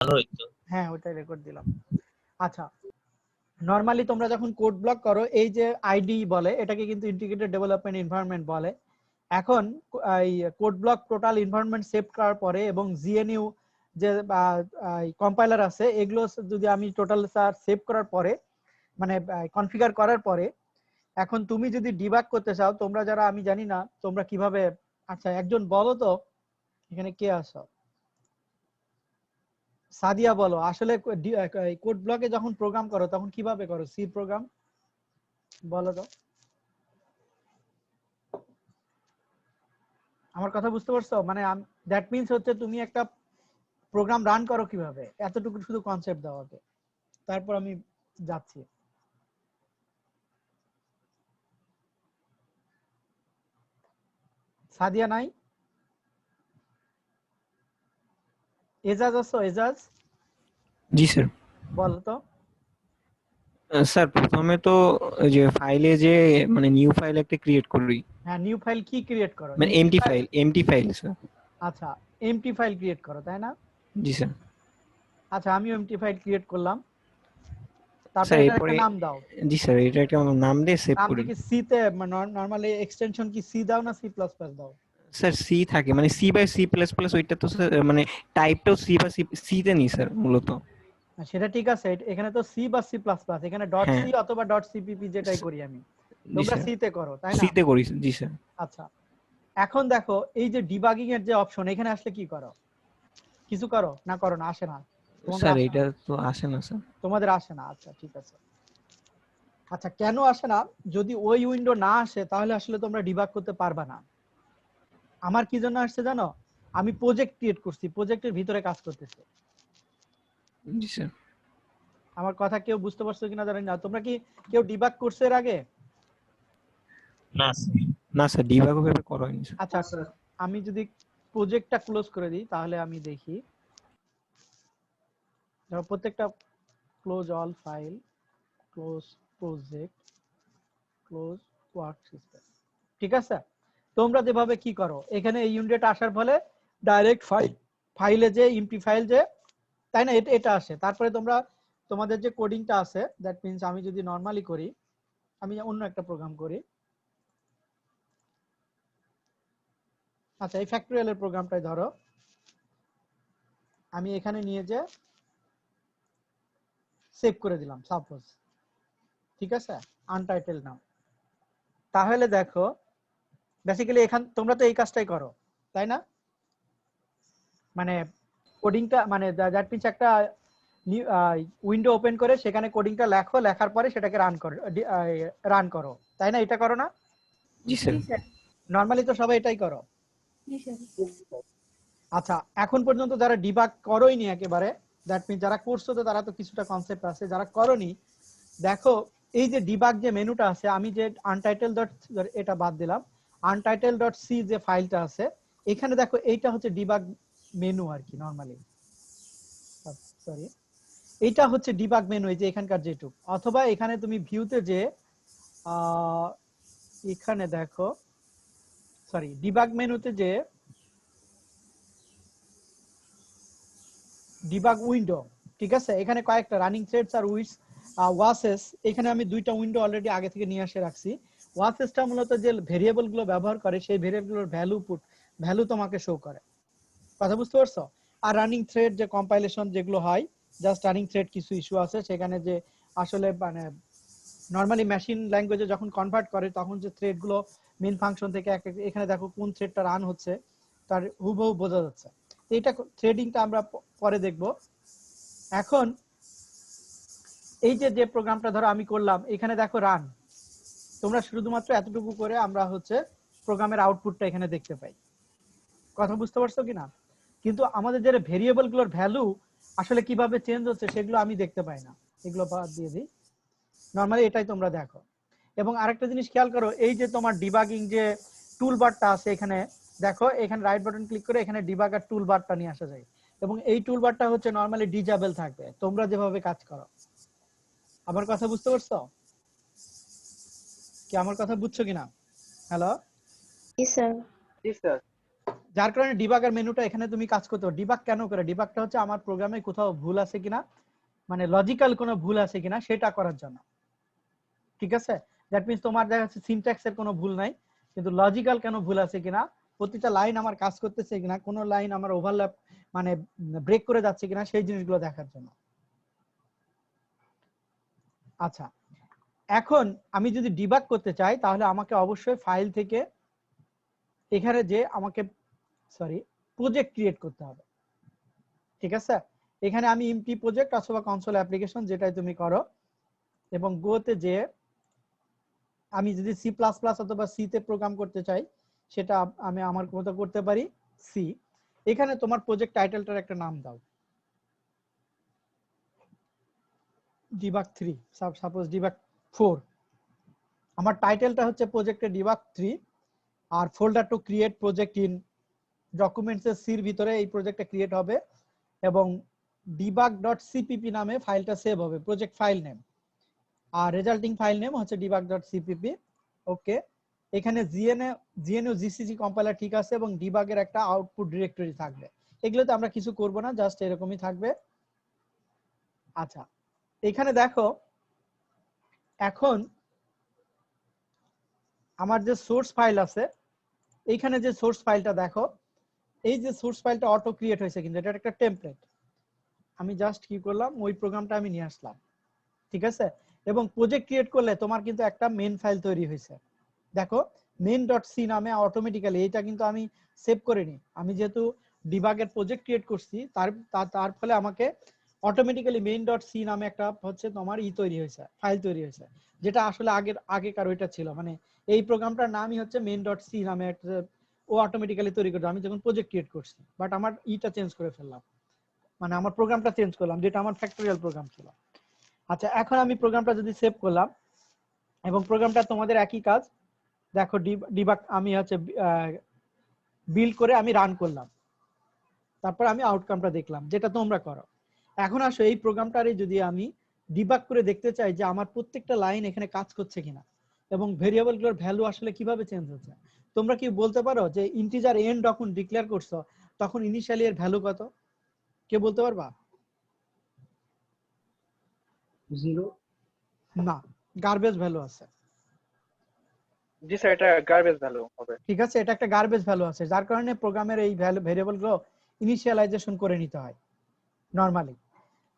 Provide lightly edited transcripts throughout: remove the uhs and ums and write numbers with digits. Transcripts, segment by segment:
ভালো হইতো। হ্যাঁ ওটাই রেকর্ড দিলাম। আচ্ছা নরমালি তোমরা যখন কোড ব্লক করো এই যে আইডি বলে এটাকে কিন্তু ইন্টিগ্রেটেড ডেভেলপমেন্ট এনভায়রনমেন্ট বলে। এখন এই code block total environment save করার পরে এবং জিএনইউ যে কম্পাইলার আছে এগুলো যদি আমি টোটাল সেভ করার পরে মানে কনফিগার করার পরে এখন তুমি যদি ডিবাগ করতে চাও তোমরা যারা আমি জানি না তোমরা কিভাবে। আচ্ছা একজন বলো তো এখানে কে আছো? সাদিয়া বলো আসলে কোড ব্লকে যখন প্রোগ্রাম করো তখন কিভাবে করো সি প্রোগ্রাম বলো তো। আমার কথা বুঝতে পারছো? মানে দ্যাট মিন্স হচ্ছে তুমি একটা প্রোগ্রাম রান করো কিভাবে এতটুকু শুধু কনসেপ্ট দাও আগে, তারপর আমি যাচ্ছি। সাদিয়া নাই? এজাজ আছো? এজাজ জি স্যার। বলো তো। স্যার প্রথমে তো ওই যে ফাইলে যে মানে নিউ ফাইল একটা ক্রিয়েট করি, হ্যাঁ নিউ ফাইল কি ক্রিয়েট করো? মানে এমটি ফাইল স্যার। আচ্ছা এমটি ফাইল ক্রিয়েট করো তাই না? জি স্যার। আচ্ছা আমিও এমটি ফাইল ক্রিয়েট করলাম, তারপর স্যার এটার একটা এরপরে নাম দাও। জি স্যার এটা একটা নাম দিয়ে সেভ নাম করি। কি সি তে নরমালি এক্সটেনশন কি সি দাও না সি প্লাস প্লাস দাও? স্যার সি থাকে, মানে C by C plus plus, ওইটা তো স্যার মানে টাইপটাও সি বা সি তে নি স্যার মূলত। সেটা ঠিক আছে, এখানে তো সি বা সি প্লাস প্লাস, এখানে ডট হ্যাঁ সি অথবা ডট সিপিপি যেটাই করি আমি। জি তোমরা স্যার, সি তে করো তাই সি না? তে করি জি স্যার। আচ্ছা এখন দেখো এই যে ডিবাগিং এর যে অপশন এখানে আসলে কি করো? কিছু করো না করো না? আসে না তোমাদের? স্যার আসে না? এটা তো আসে না স্যার। তোমাদের আসে না? আচ্ছা ঠিক আছে। আচ্ছা কেন আসে না? যদি ওই উইন্ডো না আসে তাহলে আসলে তোমরা ডিবাগ করতে পারবা না। আমার কি জন্য আসছে জানো? আমি প্রজেক্ট ক্রিয়েট করছি, প্রজেক্টের ভিতরে কাজ করতেছে। জি স্যার। আমার কথা কেউ বুঝতে পারছো কিনা জানি না। তোমরা কি কেউ ডিবাগ করছো এর আগে? না স্যার। না স্যার ডিবাগ ওভাবে করা হয়নি স্যার। আচ্ছা আমি যদি প্রজেক্টটা ক্লোজ করে দিই তাহলে আমি দেখি ধরো প্রত্যেকটা close all file, close project, close work system. ঠিক আছে? তোমরা যেভাবে কি করো এখানে এই ইউনিট আসার ফলে ডাইরেক্ট ফাইলে যে এমপি ফাইল যে তাই না এটা এটা আসে। তারপরে তোমরা তোমাদের যে কোডিংটা আছে দ্যাট মিন্স আমি যদি নরমালি করি, আমি অন্য একটা প্রোগ্রাম করি। আচ্ছা এই ফ্যাক্টরিয়াল এর প্রোগ্রামটাই ধরো আমি এখানে নিয়ে যে সেভ করে দিলাম সাপোজ, ঠিক আছে, আনটাইটেল নাম। তাহলে দেখো বেসিক্যালি এখান তোমরা তো এই কাজটাই করো তাই না? মানে কোডিংটা মানে দ্যাট মিন্স একটা উইন্ডো ওপেন করে সেখানে কোডিংটা লেখো, লেখার পরে সেটাকে রান করো তাই না? এটা করো না? জি স্যার। নরমালি তো সবাই এটাই করো। আচ্ছা এখন পর্যন্ত যারা ডিবাগ করোইনি একেবারে দ্যাট মিন্স যারা করছো তো তারা তো কিছুটা কনসেপ্ট আছে, যারা করোনি দেখো এই যে ডিবাগ যে মেনুটা আছে আমি যে আনটাইটেল ডট এটা বাদ দিলাম, আনটাইটেল ডট সি যে ফাইলটা আছে এখানে দেখো এইটা হচ্ছে ডিবাগ মেনু আর কি নরমালি। সরি এইটা হচ্ছে ডিবাগ মেনু, এই যে এখানকার যেটুক, অথবা এখানে তুমি ভিউতে যে এখানে দেখো সরি ডিবাগ মেনুতে যে ডিবাগ উইন্ডো, ঠিক আছে, এখানে কয়েকটা রানিং থ্রেডস আর ওয়াসেস, এখানে আমি দুইটা উইন্ডো অলরেডি আগে থেকে নিয়ে এসে রাখছি। ওয়াসেসটা মূলত যে ভেরিয়েবল গুলো ব্যবহার করে সেই ভেরিয়েবলগুলোর ভ্যালু তোমাকে শো করে। কথা বুঝতে পারছো? আর রানিং থ্রেড যে কম্পাইলেশন যেগুলো হয় জাস্ট রানিং থ্রেড কিছু ইস্যু আছে সেখানে যে আসলে মানে নরমালি মেশিন ল্যাঙ্গুয়েজে যখন কনভার্ট করে তখন যে থ্রেড গুলো মেইন ফাংশন থেকে এখানে দেখো কোন থ্রেডটা রান হচ্ছে তার হুবহু বোঝা যাচ্ছে। এটা থ্রেডিংটা আমরা পরে দেখব। এখন এই যে যে প্রোগ্রামটা ধরো আমি করলাম এখানে দেখো রান, তোমরা শুধুমাত্র এতটুকু করে আমরা হচ্ছে প্রোগ্রামের আউটপুটটা এখানে দেখতে পাই। কথা বুঝতে পারছো কিনা? কিন্তু আমাদের যে ভেরিয়েবল গুলোর ভ্যালু আসলে কিভাবে চেঞ্জ হচ্ছে সেগুলো আমি দেখতে পাই না, এগুলো বাদ দিয়ে দিই। নরমালি এটাই তোমরা দেখো। এবং আরেকটা জিনিস খেয়াল করো এই যে তোমার ডিবাগিং যে টুল বারটা আছে এখানে দেখো, এখানে রাইট বাটন ক্লিক করে এখানে ডিবাগার টুল বারটা নিয়ে আসা যায় এবং এই টুল বারটা হচ্ছে নরমালি ডিজেবল থাকবে তোমরা যেভাবে কাজ করো। আমার কথা বুঝতে পারছো কি? আমার কথা বুঝছো কিনা? হ্যালো জি স্যার। জি স্যার। যার কারণে ডিবাগের মেনুটা এখানে তুমি কাজ করতে পারো। ডিবাগ কেন করে? ডিবাগটা হচ্ছে আমার প্রোগ্রামে কোথাও ভুল আছে কিনা, মানে লজিক্যাল কোনো ভুল আছে কিনা সেটা করার জন্য। ঠিক আছে, দ্যাট মিন্স তোমার দেখা যাচ্ছে সিনট্যাক্সের কোনো ভুল নাই, কিন্তু লজিক্যাল কেন ভুল আছে কিনা, প্রতিটা লাইন আমার কাজ করতেছে কিনা, কোনো লাইন আমার ওভারল্যাপ মানে ব্রেক করে যাচ্ছে কিনা, সেই জিনিসগুলো দেখার জন্য। আচ্ছা, এখন আমি যদি ডিবাগ করতে চাই তাহলে আমাকে অবশ্যই ফাইল থেকে এখানে যে আমাকে প্রজেক্ট ক্রিয়েট করতে হবে। ঠিক আছে, এখানে আমি এমটি প্রজেক্ট অথবা কনসোল অ্যাপ্লিকেশন যেটাই তুমি করো, এবং গোতে যে আমি যদি সি প্লাস প্লাস অথবা সি তে প্রোগ্রাম করতে চাই সেটা আমি আমার মতো করতে পারি সি। এখানে তোমার প্রজেক্ট টাইটেলটার একটা নাম দাও, ডিবাগ 3, সাপোজ ডিবাগ 4। আমার টাইটেলটা হচ্ছে প্রজেক্টের ডিবাগ 3, আর folder to create project in documents এর সির ভিতরে এই প্রজেক্টটা ক্রিয়েট হবে, এবং debug.cpp নামে ফাইলটা সেভ হবে, প্রজেক্ট ফাইল নেম, আর রেজাল্টিং ফাইল নেম হচ্ছে debug.cpp। ওকে, এখানে জিএনইউ জিসিসি কম্পাইলার ঠিক আছে, এবং ডিবাগের একটা আউটপুট ডিরেক্টরি থাকবে। এগুলোতে আমরা কিছু করব না, জাস্ট এরকমই থাকবে। আচ্ছা, এখানে দেখো এখন আমার যে সোর্স ফাইল আছে, এইখানে যে সোর্স ফাইলটা দেখো, এই যে সোর্স ফাইলটা অটো ক্রিয়েট হয়েছে, কিন্তু এটা একটা টেমপ্লেট। আমি জাস্ট কি করলাম, ওই প্রোগ্রামটা আমি নিয়ে আসলাম। ঠিক আছে, এবং প্রজেক্ট ক্রিয়েট করলে তোমার কিন্তু একটা মেইন ফাইল তৈরি হয়েছে। দেখো main.c নামে অটোমেটিক্যালি, এটা কিন্তু আমি সেভ করিনি, আমি যেহেতু ডিবাগের প্রজেক্ট ক্রিয়েট করছি তার ফলে আমাকে অটোমেটিক্যালি main.c নামে একটা হচ্ছে তোমার তৈরি হয়েছে, ফাইল তৈরি হয়েছে, যেটা আসলে আগেকার ওইটা ছিল, মানে এই প্রোগ্রামটার নামই হচ্ছে main.c নামে একটা, ও অটোমেটিক্যালি তৈরি করবে আমি যখন প্রজেক্ট ক্রিয়েট করছি। বাট আমার চেঞ্জ করে ফেললাম, মানে আমার প্রোগ্রামটা চেঞ্জ করলাম, যেটা আমার ফ্যাক্টরিয়াল প্রোগ্রাম ছিল। আচ্ছা, এখন আমি প্রোগ্রামটা যদি সেভ করলাম, এবং প্রোগ্রামটা তোমাদের একই কাজ, দেখো ডিবাগ আমি হচ্ছে বিল্ড করে আমি রান করলাম, তারপর আমি আউটকামটা দেখলাম যেটা তোমরা করো। এখন আসো এই প্রোগ্রামটারে যদি আমি ডিবাগ করে দেখতে চাই যে আমার প্রত্যেকটা লাইন এখানে কাজ করছে কিনা, এবং ভেরিয়েবলগুলোর ভ্যালু আসলে কিভাবে চেঞ্জ হচ্ছে। তোমরা কি বলতে পারো যে ইন্টিজার n যখন ডিক্লেয়ার করছো তখন ইনিশিয়ালি এর ভ্যালু কত? কে বলতে পারবা? 0। না, গার্বেজ ভ্যালু আছে। জি স্যার, এটা গার্বেজ ভ্যালু হবে। ঠিক আছে, এটা একটা গার্বেজ ভ্যালু আছে, যার কারণে প্রোগ্রামের এই ভেরিয়েবলগুলো ইনিশিয়ালাইজেশন করে নিতে হয় নরমালি।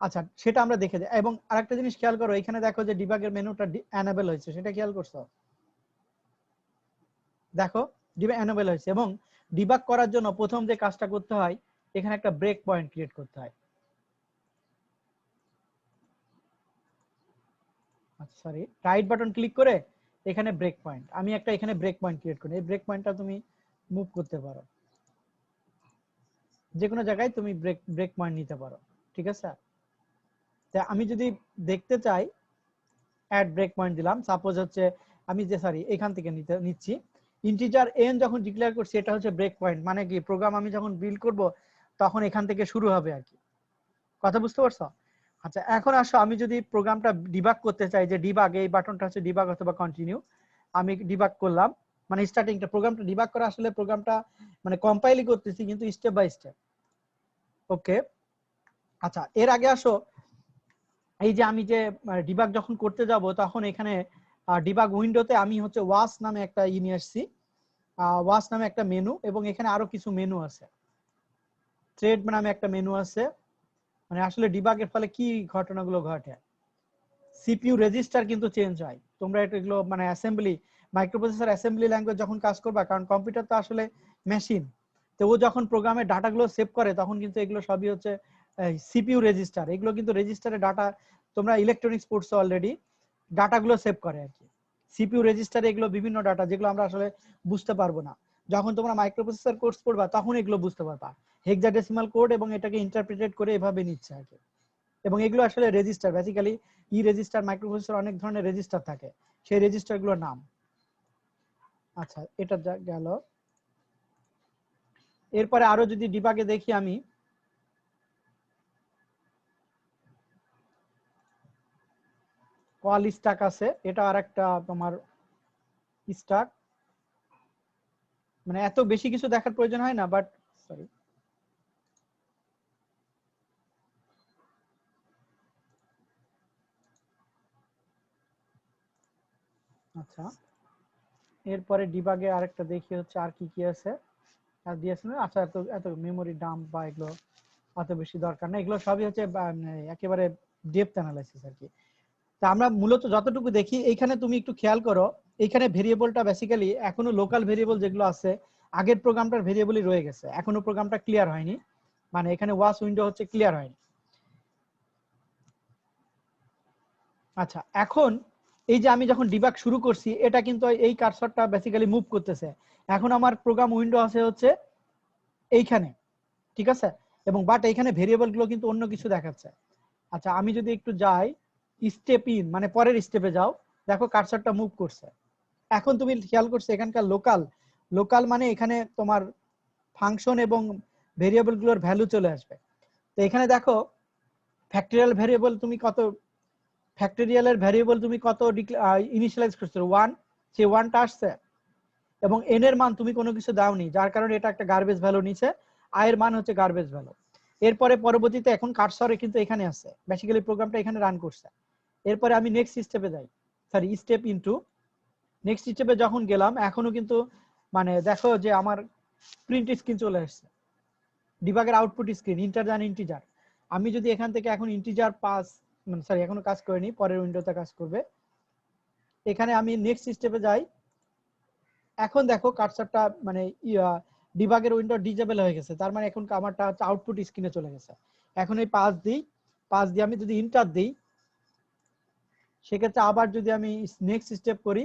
আচ্ছা, সেটা আমরা দেখে যাই। এবং আরেকটা জিনিস খেয়াল করো, এখানে দেখো যে ডিবাগের মেনুটা এনেবল হয়েছে, সেটা খেয়াল করছো? দেখো ডিবাগ এনেবল হয়েছে, এবং ডিবাগ করার জন্য প্রথম যে কাজটা করতে হয়, এখানে একটা ব্রেক পয়েন্ট ক্রিয়েট করতে হয়। আচ্ছা সরি, রাইট বাটন ক্লিক করে এখানে ব্রেক পয়েন্ট, আমি একটা এখানে ব্রেক পয়েন্ট ক্রিয়েট করি। এই ব্রেক পয়েন্টটা তুমি মুভ করতে পারো, যে কোনো জায়গায় তুমি ব্রেক পয়েন্ট নিতে পারো। ঠিক আছে, আমি যদি দেখতে চাই অ্যাড ব্রেক পয়েন্ট দিলাম, সাপোজ হচ্ছে আমি যে এখান থেকে নিচ্ছি ইন্টিজার n যখন ডিক্লেয়ার করছি, এটা হচ্ছে ব্রেক পয়েন্ট, মানে কি প্রোগ্রাম আমি যখন বিল্ড করব তখন এখান থেকে শুরু হবে আর কি। কথা বুঝতে পারছো? আচ্ছা, এখন আসো আমি যদি প্রোগ্রামটা ডিবাগ করতে চাই, যে ডিবাগ, এই বাটনটা হচ্ছে ডিবাগ অথবা কন্টিনিউ, আমি ডিবাগ করলাম, মানে স্টার্টিংটা প্রোগ্রামটা ডিবাগ করা, আসলে প্রোগ্রামটা মানে কম্পাইলই করতেছি কিন্তু স্টেপ বাই স্টেপ। ওকে, আচ্ছা, এর আগে আসো এই যে আমি যে ডিবাগ যখন করতে যাব তখন এখানে ডিবাগ উইন্ডোতে আমি হচ্ছে ওয়াস নামে একটা নিয়ে আসছি, ওয়াস নামে একটা মেনু, এবং এখানে আরো কিছু মেনু আছে, থ্রেড নামে একটা মেনু আছে। মানে আসলে ডিবাগের ফলে কি ঘটনাগুলো ঘটে, সিপিইউ রেজিস্টার কিন্তু চেঞ্জ হয়। তোমরা এগুলো মানে অ্যাসেম্বলি, মাইক্রোপ্রসেসর অ্যাসেম্বলি ল্যাঙ্গুয়েজ যখন কাজ করবা, কারণ কম্পিউটার তো আসলে মেশিন, তো ও যখন প্রোগ্রামের ডাটাগুলো সেভ করে তখন কিন্তু এগুলো সবই হচ্ছে সিপিইউ রেজিস্টার। এগুলো কিন্তু রেজিস্টারে ডাটা, তোমরা ইলেকট্রনিক্স পড়ছো অলরেডি, ডাটাগুলো সেভ করে আর কি। সিপিইউ রেজিস্টারে এগুলো বিভিন্ন ডাটা, যেগুলো আমরা আসলে বুঝতে পারবো না। যখন তোমরা মাইক্রোপ্রসেসর কোর্স পড়বা তখন এগুলো বুঝতে পারবা, হেক্সাডেসিমাল কোড, এবং এটাকে ইন্টারপ্রিটেট করে এভাবে নিচ্ছে আর কি। এবং এগুলো আসলে রেজিস্টার, বেসিক্যালি রেজিস্টার, মাইক্রোপ্রসেসর অনেক ধরনের রেজিস্টার থাকে, সেই রেজিস্টারগুলোর নাম। আচ্ছা, এটা গেল। এরপরে আরো যদি ডিবাগে দেখি আমি, কল স্ট্যাক আছে, এটা আরেকটা তোমার স্ট্যাক। মানে এত বেশি কিছু দেখার প্রয়োজন হয় না, বাট সরি আচ্ছা এরপরে ডিবাগে আরেকটা দেখি হচ্ছে আর কি কি আছে আর দিয়েছে না। আচ্ছা এত এত মেমোরি ডাম্প বা এগুলো অত বেশি দরকার না, এগুলো সবই হচ্ছে একেবারে ডেপথ অ্যানালাইসিস আর কি। তা আমরা মূলত যতটুকু দেখি এইখানে তুমি একটু খেয়াল করো, এইখানে ভেরিয়েবলটা বেসিক্যালি এখনো লোকাল ভেরিয়েবল যেগুলো আছে আগের প্রোগ্রামটার ভেরিয়েবলই রয়ে গেছে, এখনো প্রোগ্রামটা ক্লিয়ার হয়নি, মানে এখানে ওয়াস উইন্ডো হচ্ছে ক্লিয়ার হয়নি। আচ্ছা এখন এই যে আমি যখন ডিবাগ শুরু করছি এটা কিন্তু এই কার্সরটা বেসিক্যালি মুভ করতেছে, এখন আমার প্রোগ্রাম উইন্ডো আছে হচ্ছে এইখানে, ঠিক আছে, এবং বাট এইখানে ভেরিয়েবল গুলো কিন্তু অন্য কিছু দেখাচ্ছে। আচ্ছা আমি যদি একটু যাই স্টেপ ইন মানে পরের স্টেপে যাও, দেখো কার্সরটা মুভ করছে। এখন তুমি খেয়াল করছো এখানকার লোকাল, লোকাল মানে এখানে তোমার ফাংশন এবং ভেরিয়েবল গুলোর ভ্যালু চলে আসবে। তো এখানে দেখো ফ্যাক্টরিয়াল ভেরিয়েবল তুমি কত, ফ্যাক্টরিয়ালের ভেরিয়েবল তুমি কত ইনিশিয়ালাইজ করছো 1, সেই 1টা আসছে, এবং এন এর মান তুমি কোনো কিছু দাওনি, যার কারণে এটা একটা গার্বেজ ভ্যালু নিচে, আই এর মান হচ্ছে গার্বেজ ভ্যালু। এরপরে পরবর্তীতে এখন কার্সরে কিন্তু এখানে আছে, বেসিক্যালি প্রোগ্রামটা এখানে রান করছে। এরপরে আমি নেক্সট স্টেপে যাই, সরি স্টেপ ইনটু, নেক্সট স্টেপে যখন গেলাম এখনো কিন্তু মানে দেখো যে আমার প্রিন্ট স্ক্রিন চলে আসছে, ডিবাগের আউটপুট স্ক্রিন ইন্টার জান ইন্টিজার। আমি যদি এখান থেকে এখন ইন্টিজার পাস মানে সরি এখনো কাজ করেনি, পরের উইন্ডোতে কাজ করবে, এখানে আমি নেক্সট স্টেপে যাই, এখন দেখো কার্সারটা মানে ডিবাগের উইন্ডো ডিজেবল হয়ে গেছে, তার মানে এখন আমারটা হচ্ছে আউটপুট স্ক্রিনে চলে গেছে। এখন এই পাস দিই, পাস দিয়ে আমি যদি ইন্টার দিই সেক্ষেত্রে আবার যদি আমি নেক্সট স্টেপ করি,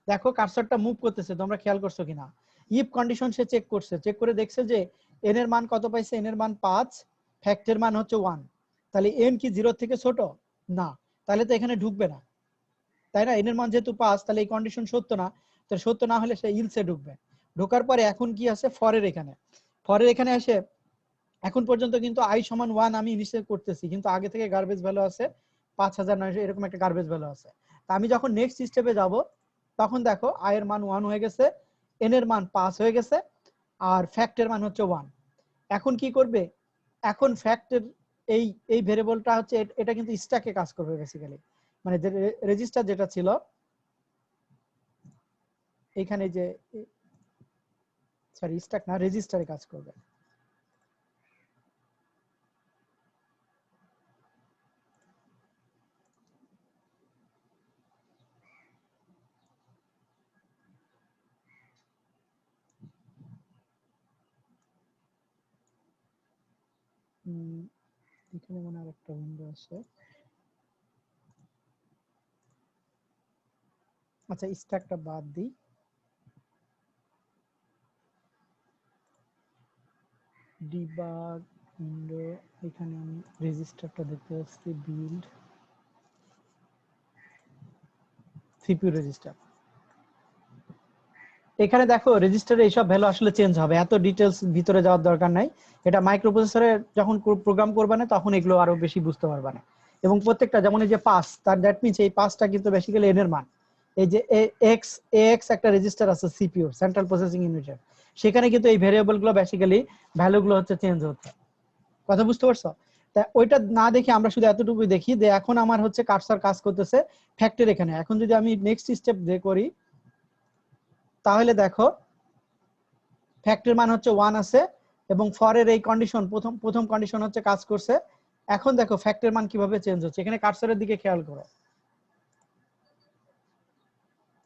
দেখো কার্সারটা মুভ করতেছে, তোমরা খেয়াল করছো কিনা। ইফ কন্ডিশন সে চেক করছে, চেক করে দেখছে যে এন এর মান কত পাইছে, এন এর মান 5, ফ্যাক্টের মান হচ্ছে 1, তাহলে এন কি 0 থেকে ছোট না, তাহলে তো এখানে ঢুকবে না, তাই না? এন এর মান যেহেতু 5 তাহলে এই কন্ডিশন সত্য না, তো সত্য না হলে সে ইলসে ঢুকবে। ঢোকার পরে এখন কি আছে ফরের এখানে, ফরের এখানে এসে এখন পর্যন্ত কিন্তু আই সমান 1 আমি ইনিশিয়েট করতেছি, কিন্তু আগে থেকে গার্বেজ ভ্যালু আছে 5900 এরকম একটা গার্বেজ ভ্যালু আছে। তা আমি যখন নেক্সট স্টেপে যাব তখন দেখো আই এর মান 1 হয়ে গেছে, এন এর মান 5 হয়ে গেছে, আর ফ্যাক্টের মান হচ্ছে 1। এখন কি করবে, এখন ফ্যাক্টের এই এই ভেরিয়েবলটা হচ্ছে এটা কিন্তু স্ট্যাকে কাজ করবে বেসিক্যালি, মানে যে রেজিস্টার যেটা ছিল এখানে যে সরি স্ট্যাক না রেজিস্টারে কাজ করবে। এখানে মনে হয় একটা উইন্ডো আছে, আচ্ছা স্ট্যাকটা বাদ দিই, ডিবাগ উইন্ডো, এখানে আমি রেজিস্টারটা দেখতে পাচ্ছি, বিল্ড সিপিইউ রেজিস্টার। এখানে দেখো রেজিস্টারে এইসব ভ্যালু আসলে চেঞ্জ হবে, এত ডিটেলস ভিতরে যাওয়ার দরকার নাই, এটা মাইক্রোপ্রসেসরে যখন প্রোগ্রাম করবে না তখন এগুলো আরো বেশি বুঝতে পারবে না। এবং প্রত্যেকটা যেমন এই যে পাস, তার দ্যাট মিন্স এই পাসটা কিন্তু বেসিক্যালি এন এর মান, এই যে এক্স একটা রেজিস্টার আছে সিপিইউ সেন্ট্রাল প্রসেসিং ইউনিটের, সেখানে কিন্তু এই ভেরিয়েবল গুলো বেসিক্যালি ভ্যালু গুলো হচ্ছে চেঞ্জ হচ্ছে। কথা বুঝতে পারছো? তা ওইটা না দেখে আমরা শুধু এতটুকুই দেখি যে এখন আমার হচ্ছে কার্সার কাজ করতেছে ফ্যাক্টর এখানে। এখন যদি আমি নেক্সট স্টেপ করি তাহলে দেখো ফ্যাক্টর মান হচ্ছে 1 আছে, এবং ফরের এই কন্ডিশন প্রথম কন্ডিশন হচ্ছে কাজ করছে। এখন দেখো ফ্যাক্টর মান কিভাবে চেঞ্জ হচ্ছে, এখানে কার্সরের দিকে খেয়াল করো,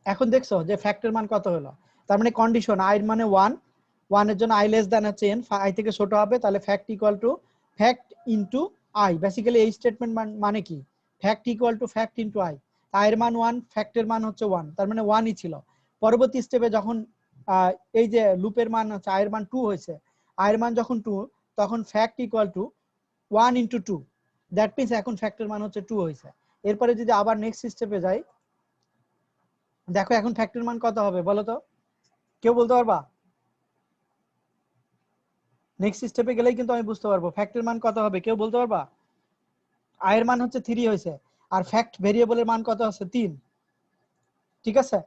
এখন দেখছো যে ফ্যাক্টর মান কত হলো, তার মানে কন্ডিশন আই এর মানে 1 এর জন্য আই লেস দ্যান হচ্ছে n, আই থেকে ছোট হবে, তাহলে fact equal to fact into I. Basically এই স্টেটমেন্ট মানে কি, fact equal to fact into I, I এর মান 1, ফ্যাক্টের মান হচ্ছে 1, তার মানে 1ই ছিল। পরবর্তী স্টেপে যখন এই যে লুপের মান হচ্ছে আই এর মান 2 হয়েছে, আই এর মান যখন 2 তখন fact equal to 1 into 2, that means এখন ফ্যাক্টের মান হচ্ছে 2 হয়েছে। এরপরে যদি আবার নেক্সট স্টেপে যাই, দেখো এখন ফ্যাক্টর মান কত হবে বলো তো, কেউ বলতে পারবা? নেক্সট স্টেপে গেলেই কিন্তু আমি বুঝতে পারবো ফ্যাক্টর মান কত হবে, কেউ বলতে পারবা? আই এর মান হচ্ছে 3 হয়েছে, আর ফ্যাক্ট ভেরিয়েবলের মান কত আছে 3, ঠিক আছে?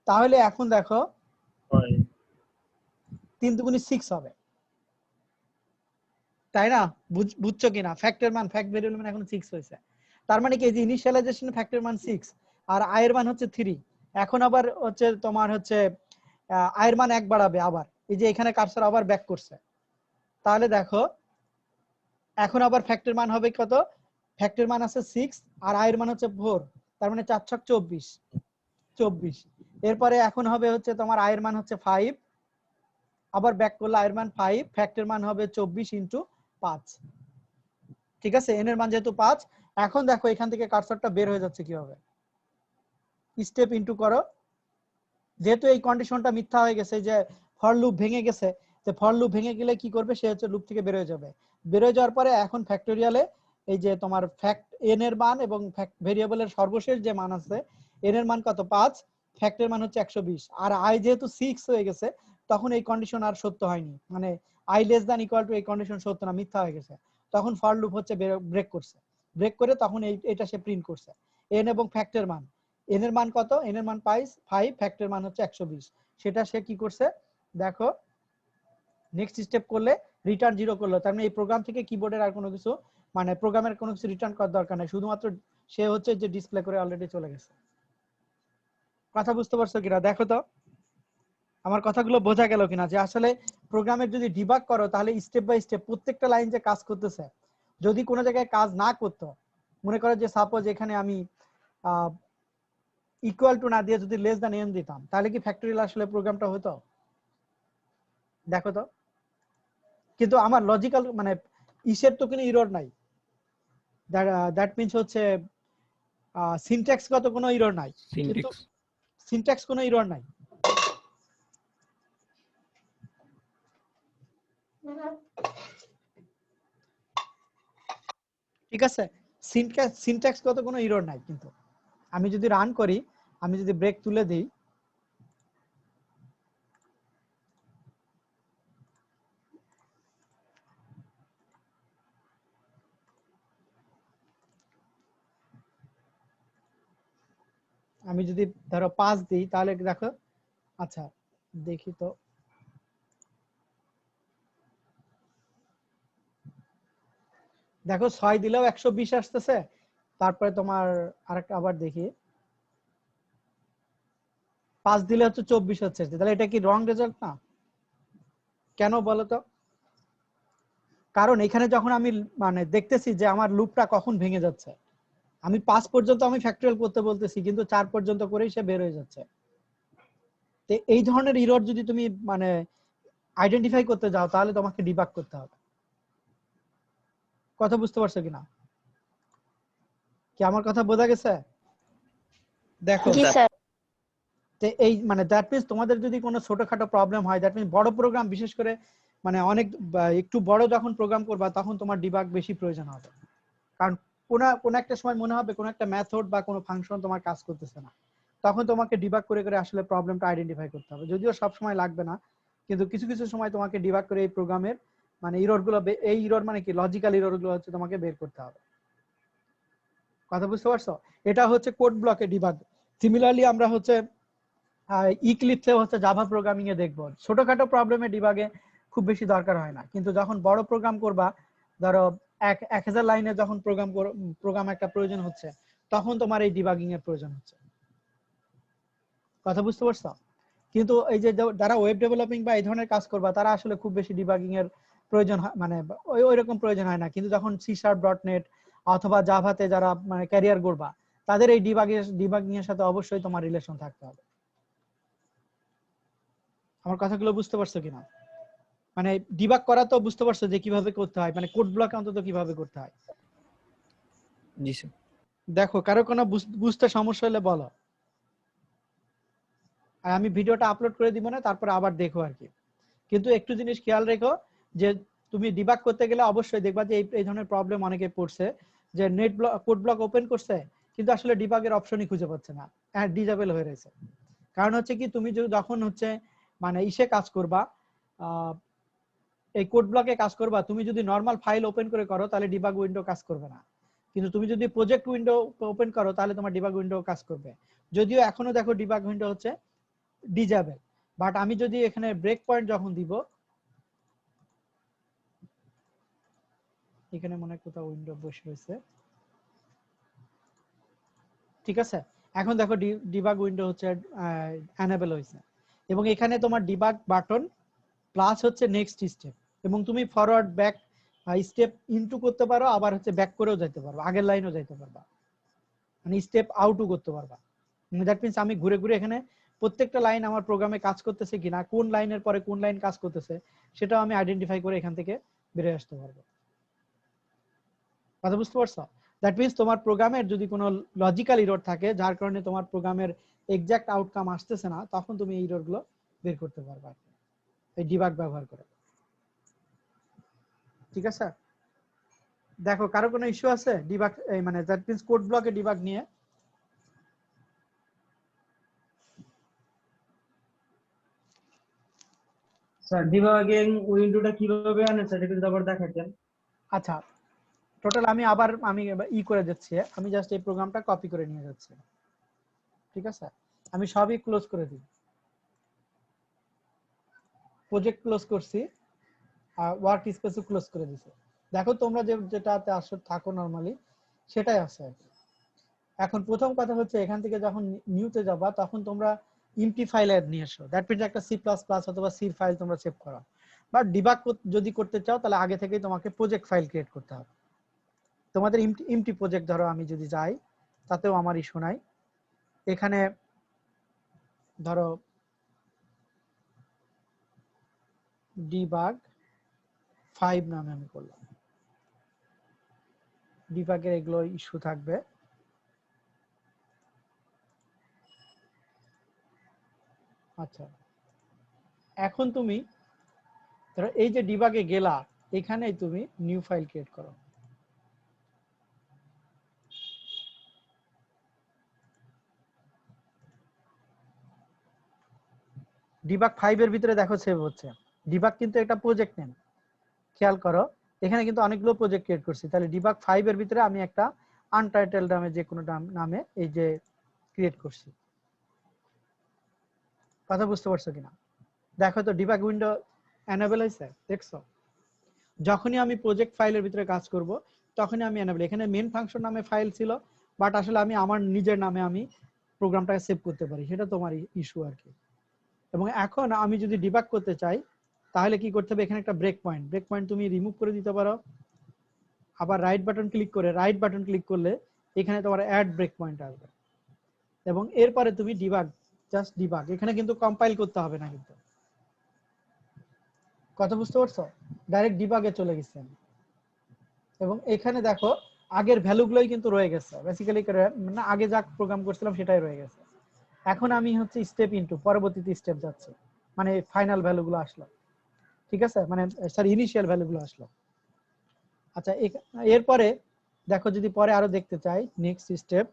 তাহলে এখন দেখো 3 দুগুণে 6 হবে, তাই না? বুঝছো কিনা? ফ্যাক্টর মান, ফ্যাক্ট ভেরিয়েবল মান এখন 6 হয়েছে। তার মানে কি, এই যে ইনিশিয়ালাইজেশন ফ্যাক্টর মান 6 আর আয়ের মান হচ্ছে 3। এখন আবার হচ্ছে তোমার হচ্ছে আয়ের মান 1 বাড়াবে আবার, এই যে এখানে কার্সর আবার ব্যাক করছে। তাহলে দেখো এখন আবার ফ্যাক্টর মান হবে কত? ফ্যাক্টর মান আছে 6 আর আয়ের মান হচ্ছে 4, তার মানে 4 ছক 24। এরপরে এখন হবে হচ্ছে তোমার আয়ের মান হচ্ছে 5, আবার ব্যাক করলে আয়ের মান 5, ফ্যাক্টর মান হবে 24 ইনটু 5। ঠিক আছে, এন এর মান যেহেতু 5, এখন দেখো এখান থেকে কার্সরটা বের হয়ে যাচ্ছে কিভাবে, স্টেপ ইনটু করো। যেহেতু এই কন্ডিশনটা মিথ্যা হয়ে গেছে, যে ফর লুপ ভেঙে গেছে, যে ফর লুপ ভেঙে গেলে কি করবে, সে হচ্ছে লুপ থেকে বের হয়ে যাবে। বের হয়ে যাওয়ার পরে এখন ফ্যাক্টোরিয়ালে এই যে তোমার ফ্যাক্ট এন এর মান এবং ভেরিয়েবলের সর্বশেষ যে মান আছে, এন এর মান কত 5, ফ্যাক্টের মান হচ্ছে 120, আর আই যেহেতু 6 হয়ে গেছে তখন এই কন্ডিশন আর সত্য হয়নি, মানে I less than equal to এই কন্ডিশন সত্য না, মিথ্যা হয়ে গেছে। তখন ফর লুপ হচ্ছে ব্রেক করছে, ব্রেক করে তখন এটা সে প্রিন্ট করছে এন এবং ফ্যাক্টের মান। এন এর মান কত? এন এর মান 5, ফ্যাক্টের মান হচ্ছে 120। সেটা সে কি করছে দেখো, নেক্সট স্টেপ করলে রিটার্ন 0 করলো। তার মানে এই প্রোগ্রাম থেকে কিবোর্ডের আর কোনো কিছু, মানে প্রোগ্রামের কোনো কিছু রিটার্ন করার দরকার নাই, শুধুমাত্র সে হচ্ছে যে ডিসপ্লে করে অলরেডি চলে গেছে। কথা বুঝতে পারছো কিনা দেখো তো, আমার কথাগুলো বোঝা গেল কিনা, যে আসলে প্রোগ্রামের যদি ডিবাগ করো তাহলে স্টেপ বাই স্টেপ প্রত্যেকটা লাইন যে কাজ করতেছে, যদি কোনো জায়গায় কাজ না করতো, মনে করো যে সাপোজ এখানে আমি ইকুয়াল টু না দিয়ে যদি লেস দ্যান এন দিতাম, তাহলে কি ফ্যাক্টরিয়াল আসলে প্রোগ্রামটা হতো? দেখো তো, কিন্তু আমার লজিক্যাল মানে ইসের তো কোনো এরর নাই, দ্যাট মিন্স হচ্ছে সিনট্যাক্স গত কোনো এরর নাই, কিন্তু সিনট্যাক্স কোনো এরর নাই। ঠিক আছে, সিনট্যাক্স গত কোনো এরর নাই, কিন্তু আমি যদি রান করি, আমি যদি ব্রেক তুলে দিই, আমি যদি ধরো 5 দিই, তাহলে দেখো, আচ্ছা দেখি তো, দেখো 6 দিলেও 120 আসতেছে, তারপরে তোমার আরেকটা আবার দেখি 5 দিলে হচ্ছে 24 হচ্ছে, তাহলে এটা কি রং রেজাল্ট না? কেন বলো তো? কারণ এখানে যখন আমি মানে দেখতেছি যে আমার লুপটা কখন ভেঙে যাচ্ছে, আমি 5 পর্যন্ত আমি ফ্যাক্টরিয়াল করতে বলতেছি, কিন্তু 4 পর্যন্ত করেই সে বের হয়ে যাচ্ছে। তো এই ধরনের এরর যদি তুমি মানে আইডেন্টিফাই করতে যাও, তাহলে তোমাকে ডিবাগ করতে হবে। কথা বুঝতে পারছো কিনা? কি আমার কথা বোঝা গেছে? দেখো এই মানে দ্যাট মিন্স তোমাদের যদি কোনো ছোটখাটো প্রবলেম হয়, দ্যাট মিন্স বড় প্রোগ্রাম বিশেষ করে মানে অনেক একটু বড় যখন প্রোগ্রাম করবা, তখন তোমার ডিবাগ বেশি প্রয়োজন হবে। কারণ কোন একটা সময় মনে হবে কোন একটা মেথড বা কোনো ফাংশন তোমার কাজ করতেছে না, তখন তোমাকে ডিবাগ করে করে আসলে প্রবলেমটা আইডেন্টিফাই করতে হবে। যদিও সব সময় লাগবে না, কিন্তু কিছু কিছু সময় তোমাকে ডিবাগ করে এই প্রোগ্রামের মানে এরর গুলো, এই এরর মানে কি লজিক্যাল এরর গুলো হচ্ছে তোমাকে বের করতে হবে। কথা বুঝতে পারছো? এটা হচ্ছে কোড ব্লকে ডিবাগ। সিমিলারলি আমরা হচ্ছে ইক্লিপসে হচ্ছে জাভা প্রোগ্রামিং এ দেখবো, ছোটখাটো প্রবলেমে ডিবাগে খুব বেশি দরকার হয় না, কিন্তু যখন বড় প্রোগ্রাম করবা, ধরো 1000 লাইনে যখন প্রোগ্রাম একটা প্রয়োজন হচ্ছে, তখন তোমার এই ডিবাগিং এর প্রয়োজন হচ্ছে। কথা বুঝতে পারছো? কিন্তু এই যে যারা ওয়েব ডেভেলপিং বা এই ধরনের কাজ করবা, তারা আসলে খুব বেশি ডিবাগিং এর প্রয়োজন মানে ওই রকম প্রয়োজন হয় না। কিন্তু যখন C#.net অথবা জাভাতে যারা মানে ক্যারিয়ার গড়বা, তাদের এই ডিবাগিং এর সাথে অবশ্যই তোমার রিলেশন থাকতে হবে। আমার কথাগুলো বুঝতে পারছো কিনা? মানে ডিবাগ করা তো বুঝতে পারছো যে কিভাবে করতে হয়, মানে কোড ব্লক অন্তত কিভাবে করতে হয়। জি স্যার। দেখো কারো কোনো বুঝতে সমস্যা হলে বলো, আর আমি ভিডিওটা আপলোড করে দিব না, তারপরে আবার দেখো আর কি। কিন্তু একটু জিনিস খেয়াল রেখো, যে তুমি ডিবাগ করতে গেলে অবশ্যই দেখবা যে এই ধরনের প্রবলেম অনেকে পড়ছে, যে কোড ব্লক ওপেন করছে কিন্তু আসলে ডিবাগের অপশনই খুঁজে পাচ্ছে না, ডিসেবল হয়ে রয়েছে। কারণ হচ্ছে কি, তুমি যখন হচ্ছে মানে ইসে কাজ করবা, এই কোড ব্লকে কাজ করবা, তুমি যদি নরমাল ফাইল ওপেন করে করো তাহলে ডিবাগ উইন্ডো কাজ করবে না, কিন্তু তুমি যদি প্রজেক্ট উইন্ডো ওপেন করো তাহলে তোমার ডিবাগ উইন্ডো কাজ করবে। যদিও এখনো দেখো ডিবাগ উইন্ডো হচ্ছে ডিসেবল, বাট আমি যদি এখানে ব্রেক পয়েন্ট যখন দিব, এখানে মনে হয় কোথাও উইন্ডো বসে রয়েছে। ঠিক আছে, এখন দেখো ডিবাগ উইন্ডো হচ্ছে এনেবল হয়েছে, এবং এখানে তোমার ডিবাগ বাটন প্লাস হচ্ছে নেক্সট স্টেপ, এবং তুমি ফরওয়ার্ড ব্যাক স্টেপ ইনটু করতে পারো, আবার হচ্ছে ব্যাক করেও যেতে পারো, আগের লাইনও যেতে পারবা, মানে স্টেপ আউটও করতে পারবা। দ্যাট মিন্স আমি ঘুরে ঘুরে এখানে প্রত্যেকটা লাইন আমার প্রোগ্রামে কাজ করতেছে কিনা, কোন লাইনের পরে কোন লাইন কাজ করতেছে, সেটাও আমি আইডেন্টিফাই করে এখান থেকে বেরিয়ে আসতে পারবো। কথা বুঝতে পারছো? দ্যাট মিন্স তোমার প্রোগ্রামের যদি কোনো লজিক্যাল এরর থাকে যার কারণে তোমার প্রোগ্রামের এক্সাক্ট আউটকাম আসতেছে না, তখন তুমি এই এরর গুলো বের করতে পারবা এই ডিবাগ ব্যবহার করে। ঠিক আছে, দেখো কারো কোনো ইস্যু আছে ডিবাগ মানে দ্যাট মিন্স কোড ব্লকে ডিবাগ নিয়ে? স্যার ডিবাগিং উইন্ডোটা কিভাবে আনেন স্যার একটু আবার দেখাতেন। আচ্ছা, টোটাল আমি আবার করে যাচ্ছি, আমি জাস্ট এই প্রোগ্রামটা কপি করে নিয়ে যাচ্ছি। ঠিক আছে, আমি সবই ক্লোজ করে দিই, প্রজেক্ট ক্লোজ করছি, ওয়ার্ক স্পেসও ক্লোজ করে দিছি। দেখো তোমরা যেটাতে আসো থাকো নরমালি সেটাই আছে। এখন প্রথম কথা হচ্ছে এখান থেকে যখন নিউতে যাবা তখন তোমরা এমটি ফাইল অ্যাড নিয়ে এসো, দ্যাট মিন্স একটা সি প্লাস প্লাস অথবা সি ফাইল তোমরা সেভ করো, বা ডিবাগ যদি করতে চাও তাহলে আগে থেকেই তোমাকে প্রজেক্ট ফাইল ক্রিয়েট করতে হবে। তোমাদের এমটি প্রজেক্ট ধরো আমি যদি যাই তাতেও আমার ইস্যু নাই, এখানে ধরো ডিবাগ 5 নামে আমি করলাম, ডিবাগের এগুলো ইস্যু থাকবে। আচ্ছা, এখন তুমি ধরো এই যে ডিবাগে গেলা, এখানেই তুমি নিউ ফাইল ক্রিয়েট করো। ডিবাগ 5 এর ভিতরে দেখো সেভ হচ্ছে, ডিবাগ কিন্তু একটা প্রজেক্ট নেম, খেয়াল করো এখানে কিন্তু অনেকগুলো প্রজেক্ট ক্রিয়েট করছি, তাহলে ডিবাগ 5 এর ভিতরে আমি একটা আনটাইটেলড নামে যে কোনো নামে এই যে ক্রিয়েট করছি। কথা বুঝতে পারছো কিনা? দেখো তো ডিবাগ উইন্ডো এনেবল হয়েছে, দেখছো? যখনই আমি প্রজেক্ট ফাইলের ভিতরে কাজ করব তখনই আমি এনেবল, এখানে মেইন ফাংশন নামে ফাইল ছিল, বাট আসলে আমি আমার নিজের নামে আমি প্রোগ্রামটাকে সেভ করতে পারি, সেটা তোমার ইস্যু আর কি। এবং এখন আমি যদি ডিবাগ করতে চাই তাহলে কি করতে হবে, এখানে একটা ব্রেক পয়েন্ট তুমি রিমুভ করে দিতে পারো, আবার রাইট বাটন ক্লিক করলে এখানে তোমার অ্যাড ব্রেক পয়েন্ট আসবে, এবং এরপরে তুমি ডিবাগ, জাস্ট ডিবাগ, এখানে কিন্তু কম্পাইল করতে হবে না কিন্তু। কথা বুঝতে পারছো? ডাইরেক্ট ডিবাগে চলে গেছে, এবং এখানে দেখো আগের ভ্যালুগুলোই কিন্তু রয়ে গেছে, বেসিক্যালি মানে আগে যা প্রোগ্রাম করছিলাম সেটাই রয়ে গেছে। এখন আমি হচ্ছে স্টেপ ইনটু পরবর্তীতে স্টেপ যাচ্ছি, মানে ফাইনাল ভ্যালুগুলো আসলো। ঠিক আছে, মানে সরি ইনিশিয়াল ভ্যালুগুলো আসলো। আচ্ছা, এরপরে দেখো যদি পরে আরো দেখতে চাই নেক্সট স্টেপ,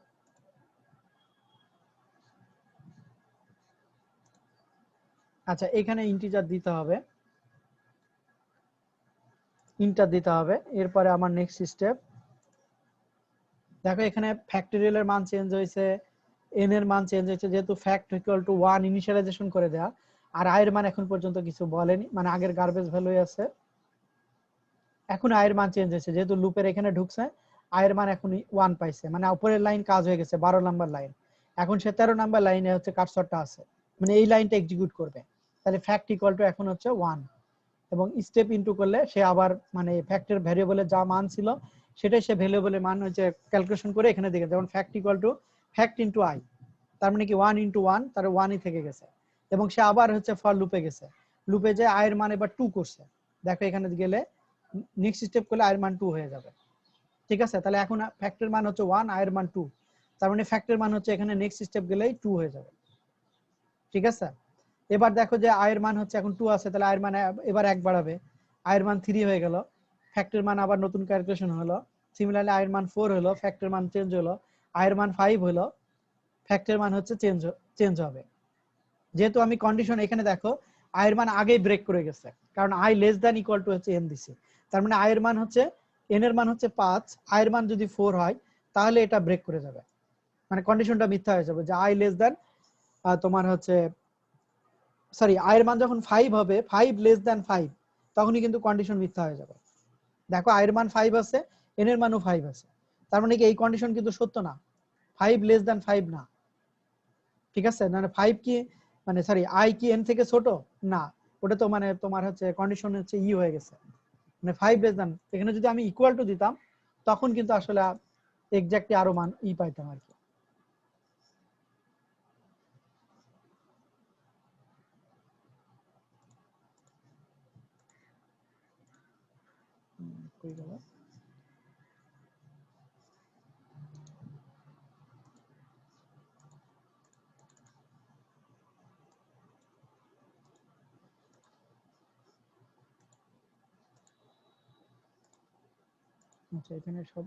আচ্ছা এখানে ইন্টিজার দিতে হবে, এরপরে আমার নেক্সট স্টেপ দেখো এখানে ফ্যাক্টরিয়ালের মান চেঞ্জ হয়েছে, এন এর মান চেঞ্জ হয়েছে, যেহেতু ফ্যাক্ট ইকুয়াল টু 1 ইনিশিয়ালাইজেশন করে দেয়া, আর আই এর মান এখন পর্যন্ত কিছু বলেনি, মানে আগের গার্বেজ ভ্যালু আছে। এখন আই এর মান চেঞ্জ হয়েছে, যেহেতু লুপের এখানে ঢুকছে, আই এর মান এখন 1 পাইছে, মানে উপরের লাইন কাজ হয়ে গেছে 12 নাম্বার লাইন, এখন সে 13 নাম্বার লাইনে হচ্ছে কার্সরটা আছে, মানে এই লাইনটা এক্সিকিউট করবে, তাহলে ফ্যাক্ট ইকুয়াল টু এখন হচ্ছে 1, এবং স্টেপ ইনটু করলে সে আবার মানে ফ্যাক্টের ভ্যারিয়েবলের যা মান ছিল সেটাই সে ভ্যারিয়েবলের মান হচ্ছে ক্যালকুলেশন করে এখানে দেখে, যেমন fact equal to fact into I, তার মানে কি 1 ইনটু 1, তার 1ই থেকে গেছে, এবং সে আবার হচ্ছে ফর লুপে গেছে, লুপে যে আই এর মান এবার 2 করছে, দেখো এখানে গেলে নেক্সট স্টেপ করলে আই এর মান 2 হয়ে যাবে। ঠিক আছে, তাহলে এখন ফ্যাক্টের মান হচ্ছে 1, আই এর মান 2, তার মানে ফ্যাক্টের মান হচ্ছে এখানে নেক্সট স্টেপ গেলেই 2 হয়ে যাবে। ঠিক আছে, এবার দেখো যে আই এর মান হচ্ছে এখন 2 আছে, তাহলে আই এর মান এবার 1 বাড়াবে, আই এর মান 3 হয়ে গেল, ফ্যাক্টের মান আবার নতুন ক্যালকুলেশন হলো, সিমিলারলি আই এর মান 4 হলো, ফ্যাক্টের মান চেঞ্জ হলো, আই এর মান 5 হলো, ফ্যাক্টের মান হচ্ছে চেঞ্জ হবে। যেহেতু আমি কন্ডিশন এখানে দেখো আই এর মান আগেই ব্রেক করে গেছে, কারণ I less than equal to হচ্ছে এন দিছি, তার মানে আই এর মান হচ্ছে এন এর মান হচ্ছে 5, আই এর মান যদি 4 হয় তাহলে এটা ব্রেক করে যাবে, মানে কন্ডিশনটা মিথ্যা হয়ে যাবে, যে আই লেস দ্যান তোমার হচ্ছে সরি আই এর মান যখন 5 হবে, 5 লেস দ্যান 5, তখনই কিন্তু কন্ডিশন মিথ্যা হয়ে যাবে। দেখো i এর মান 5 আছে, n এর মানও 5 আছে, তার মানে কি এই কন্ডিশন কিন্তু সত্য না, 5 লেস দ্যান 5 না, ঠিক আছে? মানে 5 কি মানে সরি i কি n থেকে ছোট না, ওটা তো মানে তোমার হচ্ছে কন্ডিশন হচ্ছে ই হয়ে গেছে, মানে 5 লেস দ্যান, এখানে যদি আমি ইকুয়াল টু দিতাম তখন কিন্তু আসলে এক্স্যাক্টলি আরো মান ই পাইতাম আর কি। কই গেল? আচ্ছা এখানে সব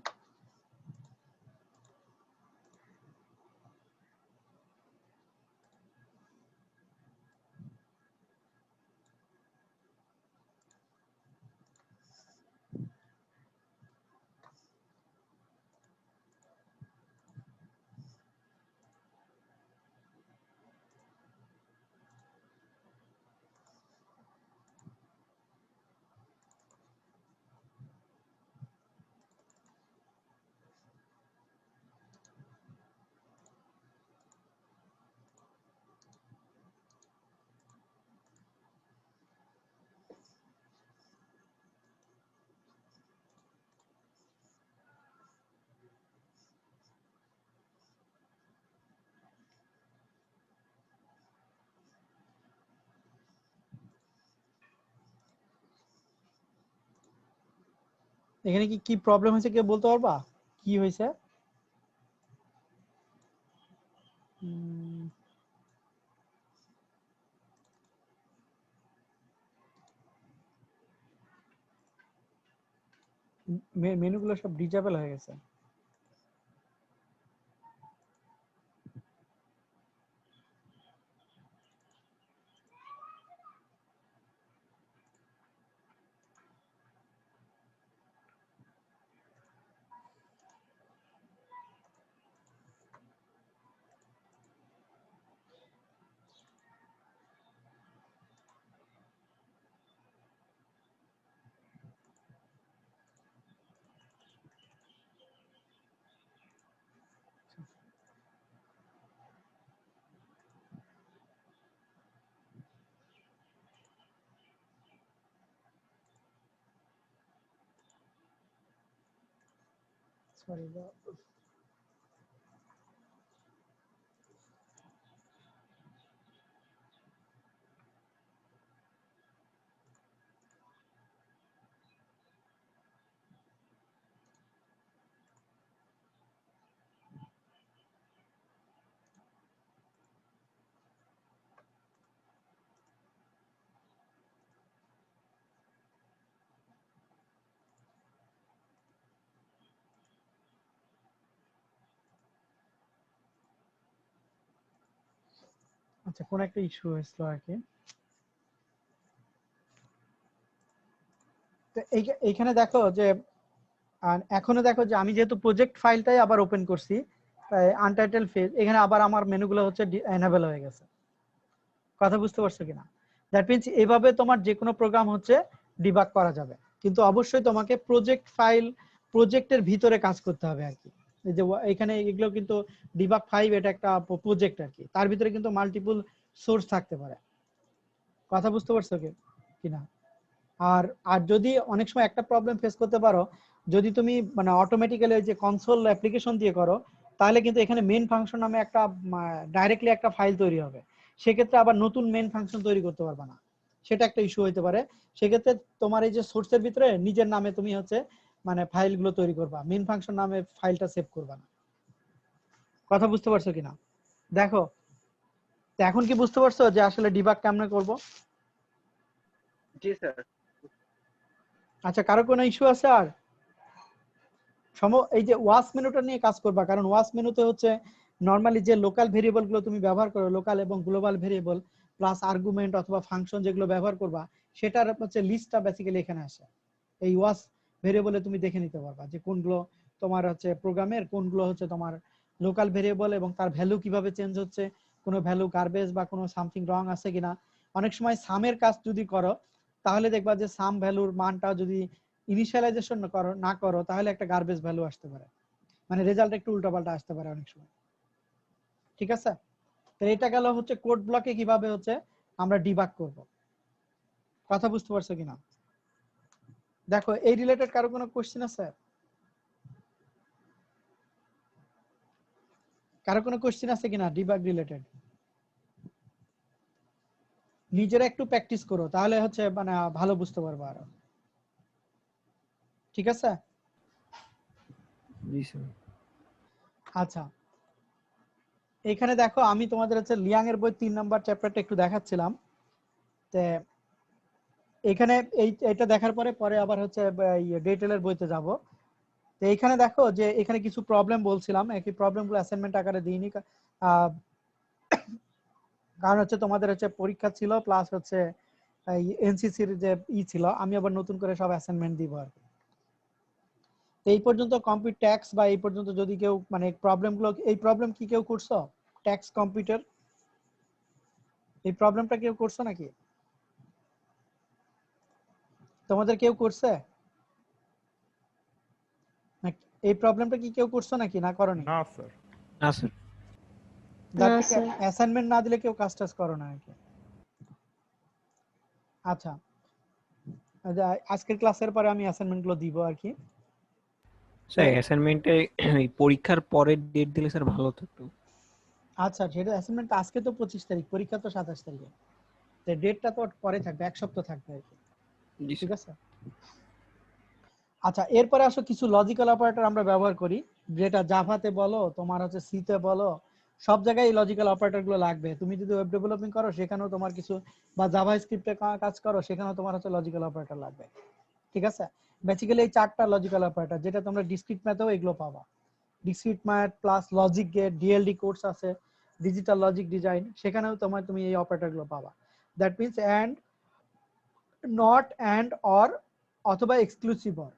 এখানে কি কি প্রবলেম হয়েছে কেউ বলতে পারবা কি হয়েছে? মেনুগুলো সব ডিজেবল হয়ে গেছে। সরি আচ্ছা কোন একটা ইস্যু হয়েছিল আর কি। তো এইখানে দেখো যে এখনো দেখো যে আমি যেহেতু প্রজেক্ট ফাইলটাই আবার ওপেন করছি আনটাইটেল ফেজ, এখানে আবার আমার মেনুগুলো হচ্ছে এনেবল হয়ে গেছে। কথা বুঝতে পারছো কিনা? দ্যাট মিন্স এইভাবে তোমার যে কোনো প্রোগ্রাম হচ্ছে ডিবাগ করা যাবে, কিন্তু অবশ্যই তোমাকে প্রজেক্ট ফাইল প্রজেক্টের ভিতরে কাজ করতে হবে আর কি। এই যে এখানে এগুলো কিন্তু ডিবাগ 5 এটা একটা প্রজেক্ট আর কি, তার ভিতরে কিন্তু মাল্টিপল সোর্স থাকতে পারে। কথা বুঝতে পারছো কিনা? আর আর যদি অনেক সময় একটা প্রবলেম ফেস করতে পারো, যদি তুমি মানে অটোমেটিক্যালি যে কনসোল অ্যাপ্লিকেশন দিয়ে করো, তাহলে কিন্তু এখানে মেইন ফাংশন নামে একটা ডাইরেক্টলি একটা ফাইল তৈরি হবে, সেক্ষেত্রে আবার নতুন মেইন ফাংশন তৈরি করতে পারবে না, সেটা একটা ইস্যু হতে পারে। সেক্ষেত্রে তোমার এই যে সোর্সের ভিতরে নিজের নামে তুমি হচ্ছে মানে ফাইলগুলো তৈরি করবা, মেইন ফাংশন নামে ফাইলটা সেভ করবা না। কথা বুঝতে পারছো কিনা দেখো? তো এখন কি বুঝতে পারছো যে আসলে ডিবাগ কেমনে করব? জি স্যার। আচ্ছা কারো কোনো ইস্যু আছে? আর এই যে ওয়াস মেনুটা নিয়ে কাজ করবা, কারণ ওয়াস মেনুতে হচ্ছে নরমালি যে লোকাল ভেরিয়েবল গুলো তুমি ব্যবহার করো, লোকাল এবং গ্লোবাল ভেরিয়েবল প্লাস আর্গুমেন্ট অথবা ফাংশন যেগুলো ব্যবহার করবা, সেটার হচ্ছে লিস্টটা বেসিক্যালি এখানে আসে। এই ওয়াস ভেরিয়েবলে তুমি দেখে নিতে পারবা যে কোনগুলো তোমার হচ্ছে প্রোগ্রামের, কোনগুলো হচ্ছে তোমার লোকাল ভেরিয়েবল এবং তার ভ্যালু কিভাবে চেঞ্জ হচ্ছে, কোনো ভ্যালু গার্বেজ বা কোনো সামথিং রং আছে কিনা। অনেক সময় সামের কাজ যদি করো তাহলে দেখবা যে সাম ভ্যালুর মানটা যদি ইনিশিয়ালাইজেশন না করো তাহলে একটা গার্বেজ ভ্যালু আসতে পারে, মানে রেজাল্ট একটু উল্টাপাল্টা আসতে পারে অনেক সময়। ঠিক আছে, তো এটা গেল হচ্ছে কোড ব্লকে কিভাবে হচ্ছে আমরা ডিবাগ করব। কথা বুঝতে পারছো কিনা? দেখো এই রিলেটেড কারো কোনো কোশ্চেন আছে? কারো কোনো কোশ্চেন আছে কিনা ডিবাগ রিলেটেড? নিজেরা একটু প্র্যাকটিস করো তাহলে হচ্ছে মানে ভালো বুঝতে পারবো আরো। ঠিক আছে, জি স্যার। আচ্ছা এখানে দেখো আমি তোমাদের হচ্ছে লিয়াং এর বই 3 নাম্বার চ্যাপ্টারটা একটু দেখাচ্ছিলাম। তো এখানে এইটা দেখার পরে আবার হচ্ছে ডিটেইলের বইতে যাব। তো এখানে দেখো যে এখানে কিছু প্রবলেম বলছিলাম, একই প্রবলেমগুলো অ্যাসাইনমেন্ট আকারে দিইনি, কারণ হচ্ছে তোমাদের হচ্ছে পরীক্ষা ছিল প্লাস হচ্ছে এনসিসির যে ছিল, আমি আবার নতুন করে সব অ্যাসাইনমেন্ট দিব আর কি। এই পর্যন্ত কম্পিউটার ট্যাক্স বা এই পর্যন্ত যদি কেউ মানে প্রবলেমগুলো, এই প্রবলেম কি কেউ করছো? ট্যাক্স কম্পিউটার এই প্রবলেমটা কেউ করছো নাকি? তোমাদের কেউ করছে নাকি এই প্রবলেমটা? কি কেউ করছো নাকি না করনি? না স্যার। না স্যার। অ্যাসাইনমেন্ট না দিলে কেউ কাজ টাজ করো না নাকি? আচ্ছা আজকের ক্লাসের পরে আমি অ্যাসাইনমেন্টগুলো দিব আর কি। স্যার অ্যাসাইনমেন্টে এই পরীক্ষার পরের ডেট দিলে স্যার ভালো হতো একটু। আচ্ছা সেটা অ্যাসাইনমেন্ট আজকে তো 25 তারিখ, পরীক্ষা তো 27 তারিখে, তো ডেটটা তো পরে থাকবে, এক সপ্তাহ থাকবে আর কি। জি ঠিক স্যার। আছে, আচ্ছা এরপরে আসো কিছু লজিক্যাল অপারেটর আমরা ব্যবহার করি, যেটা জাভাতে বলো তোমার হচ্ছে সিতে বলো, সব জায়গায় এই লজিক্যাল অপারেটর গুলো লাগবে। তুমি যদি ওয়েব ডেভেলপিং করো সেখানেও তোমার কিছু, বা জাভা স্ক্রিপ্টে কাজ করো সেখানেও তোমার হচ্ছে লজিক্যাল অপারেটর লাগবে। ঠিক আছে, বেসিক্যালি এই 4টা লজিক্যাল অপারেটর, যেটা তোমরা ডিসক্রিট ম্যাথেও এগুলো পাবা। Discrete math plus logic gate, DLD course আছে, ডিজিটাল লজিক ডিজাইন, সেখানেও তুমি এই অপারেটর গুলো পাবা। That means and, not, and, or, অথবা এক্সক্লুসিভ অর,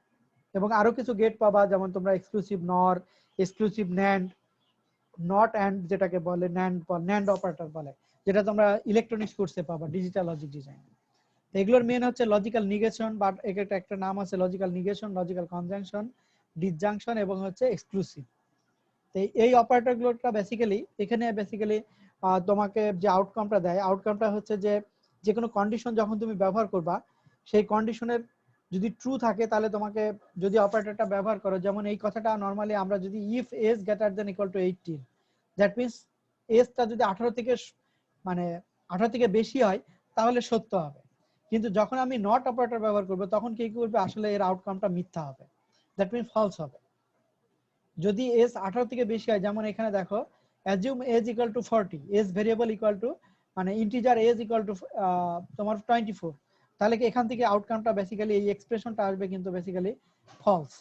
এবং আরো কিছু গেট পাবা, যেমন তোমরা এক্সক্লুসিভ নর, এক্সক্লুসিভ ন্যান্ড, নট এন্ড যেটাকে বলে ন্যান্ড অপারেটর বলে, যেটা তোমরা ইলেকট্রনিক্স কোর্সে পাবা, ডিজিটাল লজিক ডিজাইন। এগুলোর মেন হচ্ছে লজিক্যাল নিগেশন, বাট একটা নাম আছে logical negation, logical conjunction, disjunction এবং হচ্ছে এক্সক্লুসিভ। এই অপারেটর গুলোটা বেসিক্যালি এখানে তোমাকে যে আউটকামটা দেয়, আউটকামটা হচ্ছে যে কোনো কন্ডিশন যখন তুমি ব্যবহার করবা, সেই কন্ডিশনের যদি ট্রু থাকে তাহলে তোমাকে, যদি অপারেটরটা ব্যবহার করো, যেমন এই কথাটা নরমালি আমরা যদি if age greater than equal to 18, that means এজটা যদি 18 থেকে মানে 18 থেকে বেশি হয় তাহলে সত্য হবে। কিন্তু যখন আমি নট অপারেটর ব্যবহার করব তখন কি করবে, আসলে এর আউটকামটা মিথ্যা হবে, দ্যাট মিন্স ফলস হবে। যদি এজ 18 থেকে বেশি হয়, যেমন এখানে দেখো assume age equal to 40, age variable equal to মানে ইন্টিজার এজ ইকুয়াল টু তোমার 24, তাহলে কি এখান থেকে আউটকামটা বেসিক্যালি এই এক্সপ্রেশনটা আসবে কিন্তু বেসিক্যালি ফলস,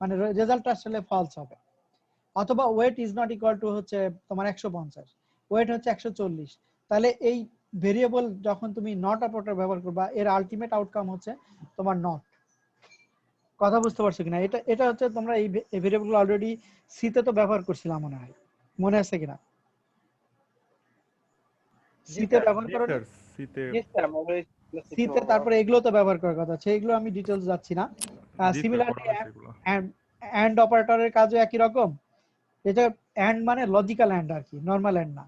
মানে রেজাল্টটা আসলে ফলস হবে। অথবা weight is not equal to হচ্ছে তোমার 150, ওয়েট হচ্ছে 140, তাহলে এই ভেরিয়েবল যখন তুমি নট অপারেটর ব্যবহার করবা এর আলটিমেট আউটকাম হচ্ছে তোমার নট। কথা বুঝতে পারছো কিনা? এটা হচ্ছে তোমরা এই ভেরিয়েবলগুলো অলরেডি সিতে তো ব্যবহার করছিলাম মনে হয়, মনে আছে কিনা? সিতে ব্যবহার করো না? সিতে সিতে তারপরে এগুলো তো ব্যবহার করার কথা, সেইগুলো আমি ডিটেইলস যাচ্ছি না। সিমিলারলি এন্ড অপারেটরের কাজও একই রকম, এটা এন্ড মানে লজিক্যাল এন্ড আর কি, নরমাল এন্ড না।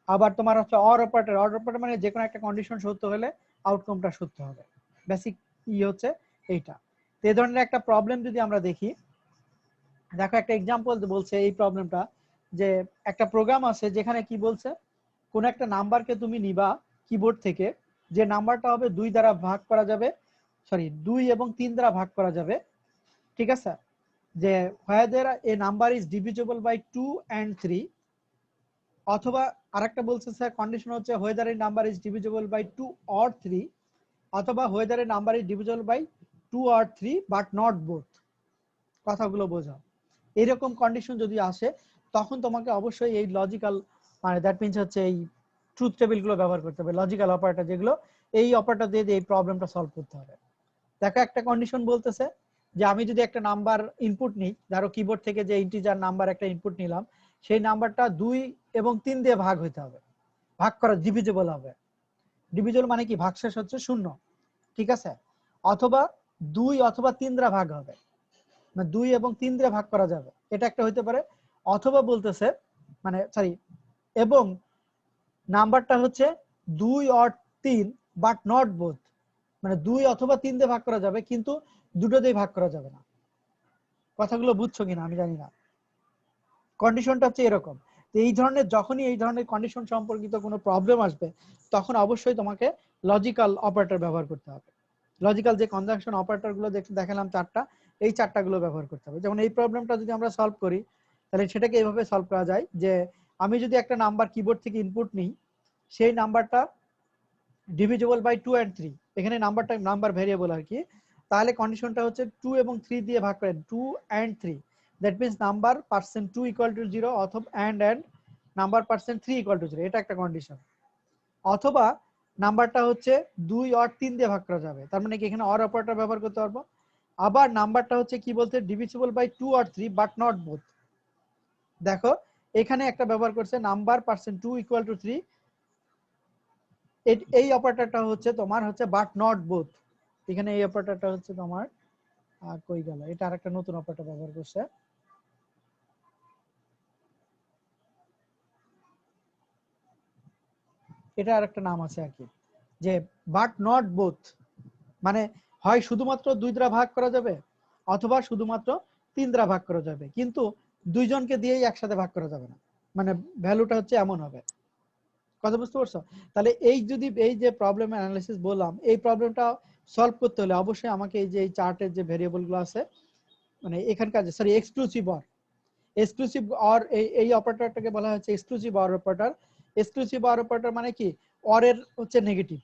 আবার তোমার হচ্ছে অর অপারেটর মানে যে কোনো একটা কন্ডিশন সত্য হলে আউটকামটা সত্য হবে, বেসিক হচ্ছে এইটা। তো এই ধরনের একটা প্রবলেম যদি আমরা দেখি, দেখো একটা এক্সাম্পল বলছে এই প্রবলেমটা, যে একটা প্রোগ্রাম আছে যেখানে কি বলছে, কোন একটা নাম্বারকে তুমি নিবা কিবোর্ড থেকে, যে নাম্বারটা হবে 2 দ্বারা ভাগ করা যাবে, 2 এবং 3 দ্বারা ভাগ করা যাবে। ঠিক আছে, যে whether a number is divisible by 2 and 3, অথবা আরেকটা বলছে স্যার কন্ডিশন হচ্ছে whether a number is divisible by 2 or 3, অথবা whether a number is divisible by 2 or 3 but not both। কথাগুলো বোঝাও, এরকম কন্ডিশন যদি আসে তখন তোমাকে অবশ্যই এই লজিক্যাল মানে দ্যাট মিন্স হচ্ছে এই ট্রুথ টেবিল গুলো ব্যবহার করতে হবে, লজিক্যাল অপারেটর যেগুলো, এই অপারেটর দিয়ে এই প্রবলেমটা সলভ করতে হবে। দেখো একটা কন্ডিশন বলতেছে যে আমি যদি একটা নাম্বার ইনপুট নিই, ধরো কিবোর্ড থেকে যে ইন্টিজার নাম্বার একটা ইনপুট নিলাম, সেই নাম্বারটা 2 এবং 3 দিয়ে ভাগ হইতে হবে, ভাগ করা ডিভিজিবল হবে। ডিভিজিবল মানে কি, ভাগশেষ হচ্ছে 0। ঠিক আছে, অথবা 2 অথবা 3 দ্বারা ভাগ হবে, মানে 2 এবং 3 দ্বারা ভাগ করা যাবে, এটা একটা হইতে পারে। অথবা বলতেছে মানে সরি, এবং নাম্বারটা হচ্ছে 2 অর 3 বাট নট বোথ, মানে 2 অথবা 3 দিয়ে ভাগ করা যাবে কিন্তু দুটো দিয়ে ভাগ করা যাবে না। কথাগুলো বুঝছো কিনা আমি জানি না। কন্ডিশনটা হচ্ছে এরকম। তো এই ধরনের যখনই এই ধরনের কন্ডিশন সম্পর্কিত কোনো প্রবলেম আসবে তখন অবশ্যই তোমাকে লজিক্যাল অপারেটর ব্যবহার করতে হবে। লজিক্যাল যে কনজাংশন অপারেটর গুলো দেখালাম 4টা, এই 4টা গুলো ব্যবহার করতে হবে। যেমন এই প্রবলেমটা যদি আমরা সলভ করি তাহলে সেটাকে এইভাবে সলভ করা যায় যে আমি যদি একটা নাম্বার কিবোর্ড থেকে ইনপুট নিই, সেই নাম্বারটা ডিভিজিবল বাই 2 and 3, এখানে নাম্বার ভেরিয়েবল আর কি, তাহলে কন্ডিশনটা হচ্ছে 2 এবং 3 দিয়ে ভাগ করেন, 2 and 3, that means number percent 2 equal to 0 অথবা and number percent 3 equal to 0, এটা একটা কন্ডিশন। অথবা নাম্বারটা হচ্ছে 2 or 3 দিয়ে ভাগ করা যাবে, তার মানে কি এখানে অর অপারেটর ব্যবহার করতে পারবো। আবার নাম্বারটা হচ্ছে কি বলতে divisible by 2 or 3 but not both. দেখো এখানে একটা ব্যবহার করছে নাম্বার পার্সেন্ট 2 ইকুয়াল টু 3, এই অপারেটরটা হচ্ছে তোমার হচ্ছে বাট নট বোথ। এখানে এই অপারেটরটা হচ্ছে তোমার কই গেল, এটা আরেকটা নতুন অপারেটর ব্যবহার করছে। এটা আরেকটা নাম আছে আর কি, যে বাট নট বোথ, মানে হয় শুধুমাত্র 2 দ্বারা ভাগ করা যাবে অথবা শুধুমাত্র 3 দ্বারা ভাগ করা যাবে, কিন্তু দুইজনকে দিয়েই একসাথে ভাগ করা যাবে না, মানে ভ্যালুটা হচ্ছে এমন হবে। কথা বুঝতে পারছো? তাহলে এই যদি এই যে প্রবলেম অ্যানালিসিস বললাম, এই প্রবলেমটা সলভ করতে হলে অবশ্যই আমাকে এই যে এই চার্টের যে ভেরিয়েবল গুলো আছে, মানে এখানকার সরি এক্সক্লুসিভ অর এই অপারেটরটাকে বলা হচ্ছে exclusive or operator. Exclusive or operator মানে কি, অর এর হচ্ছে নেগেটিভ,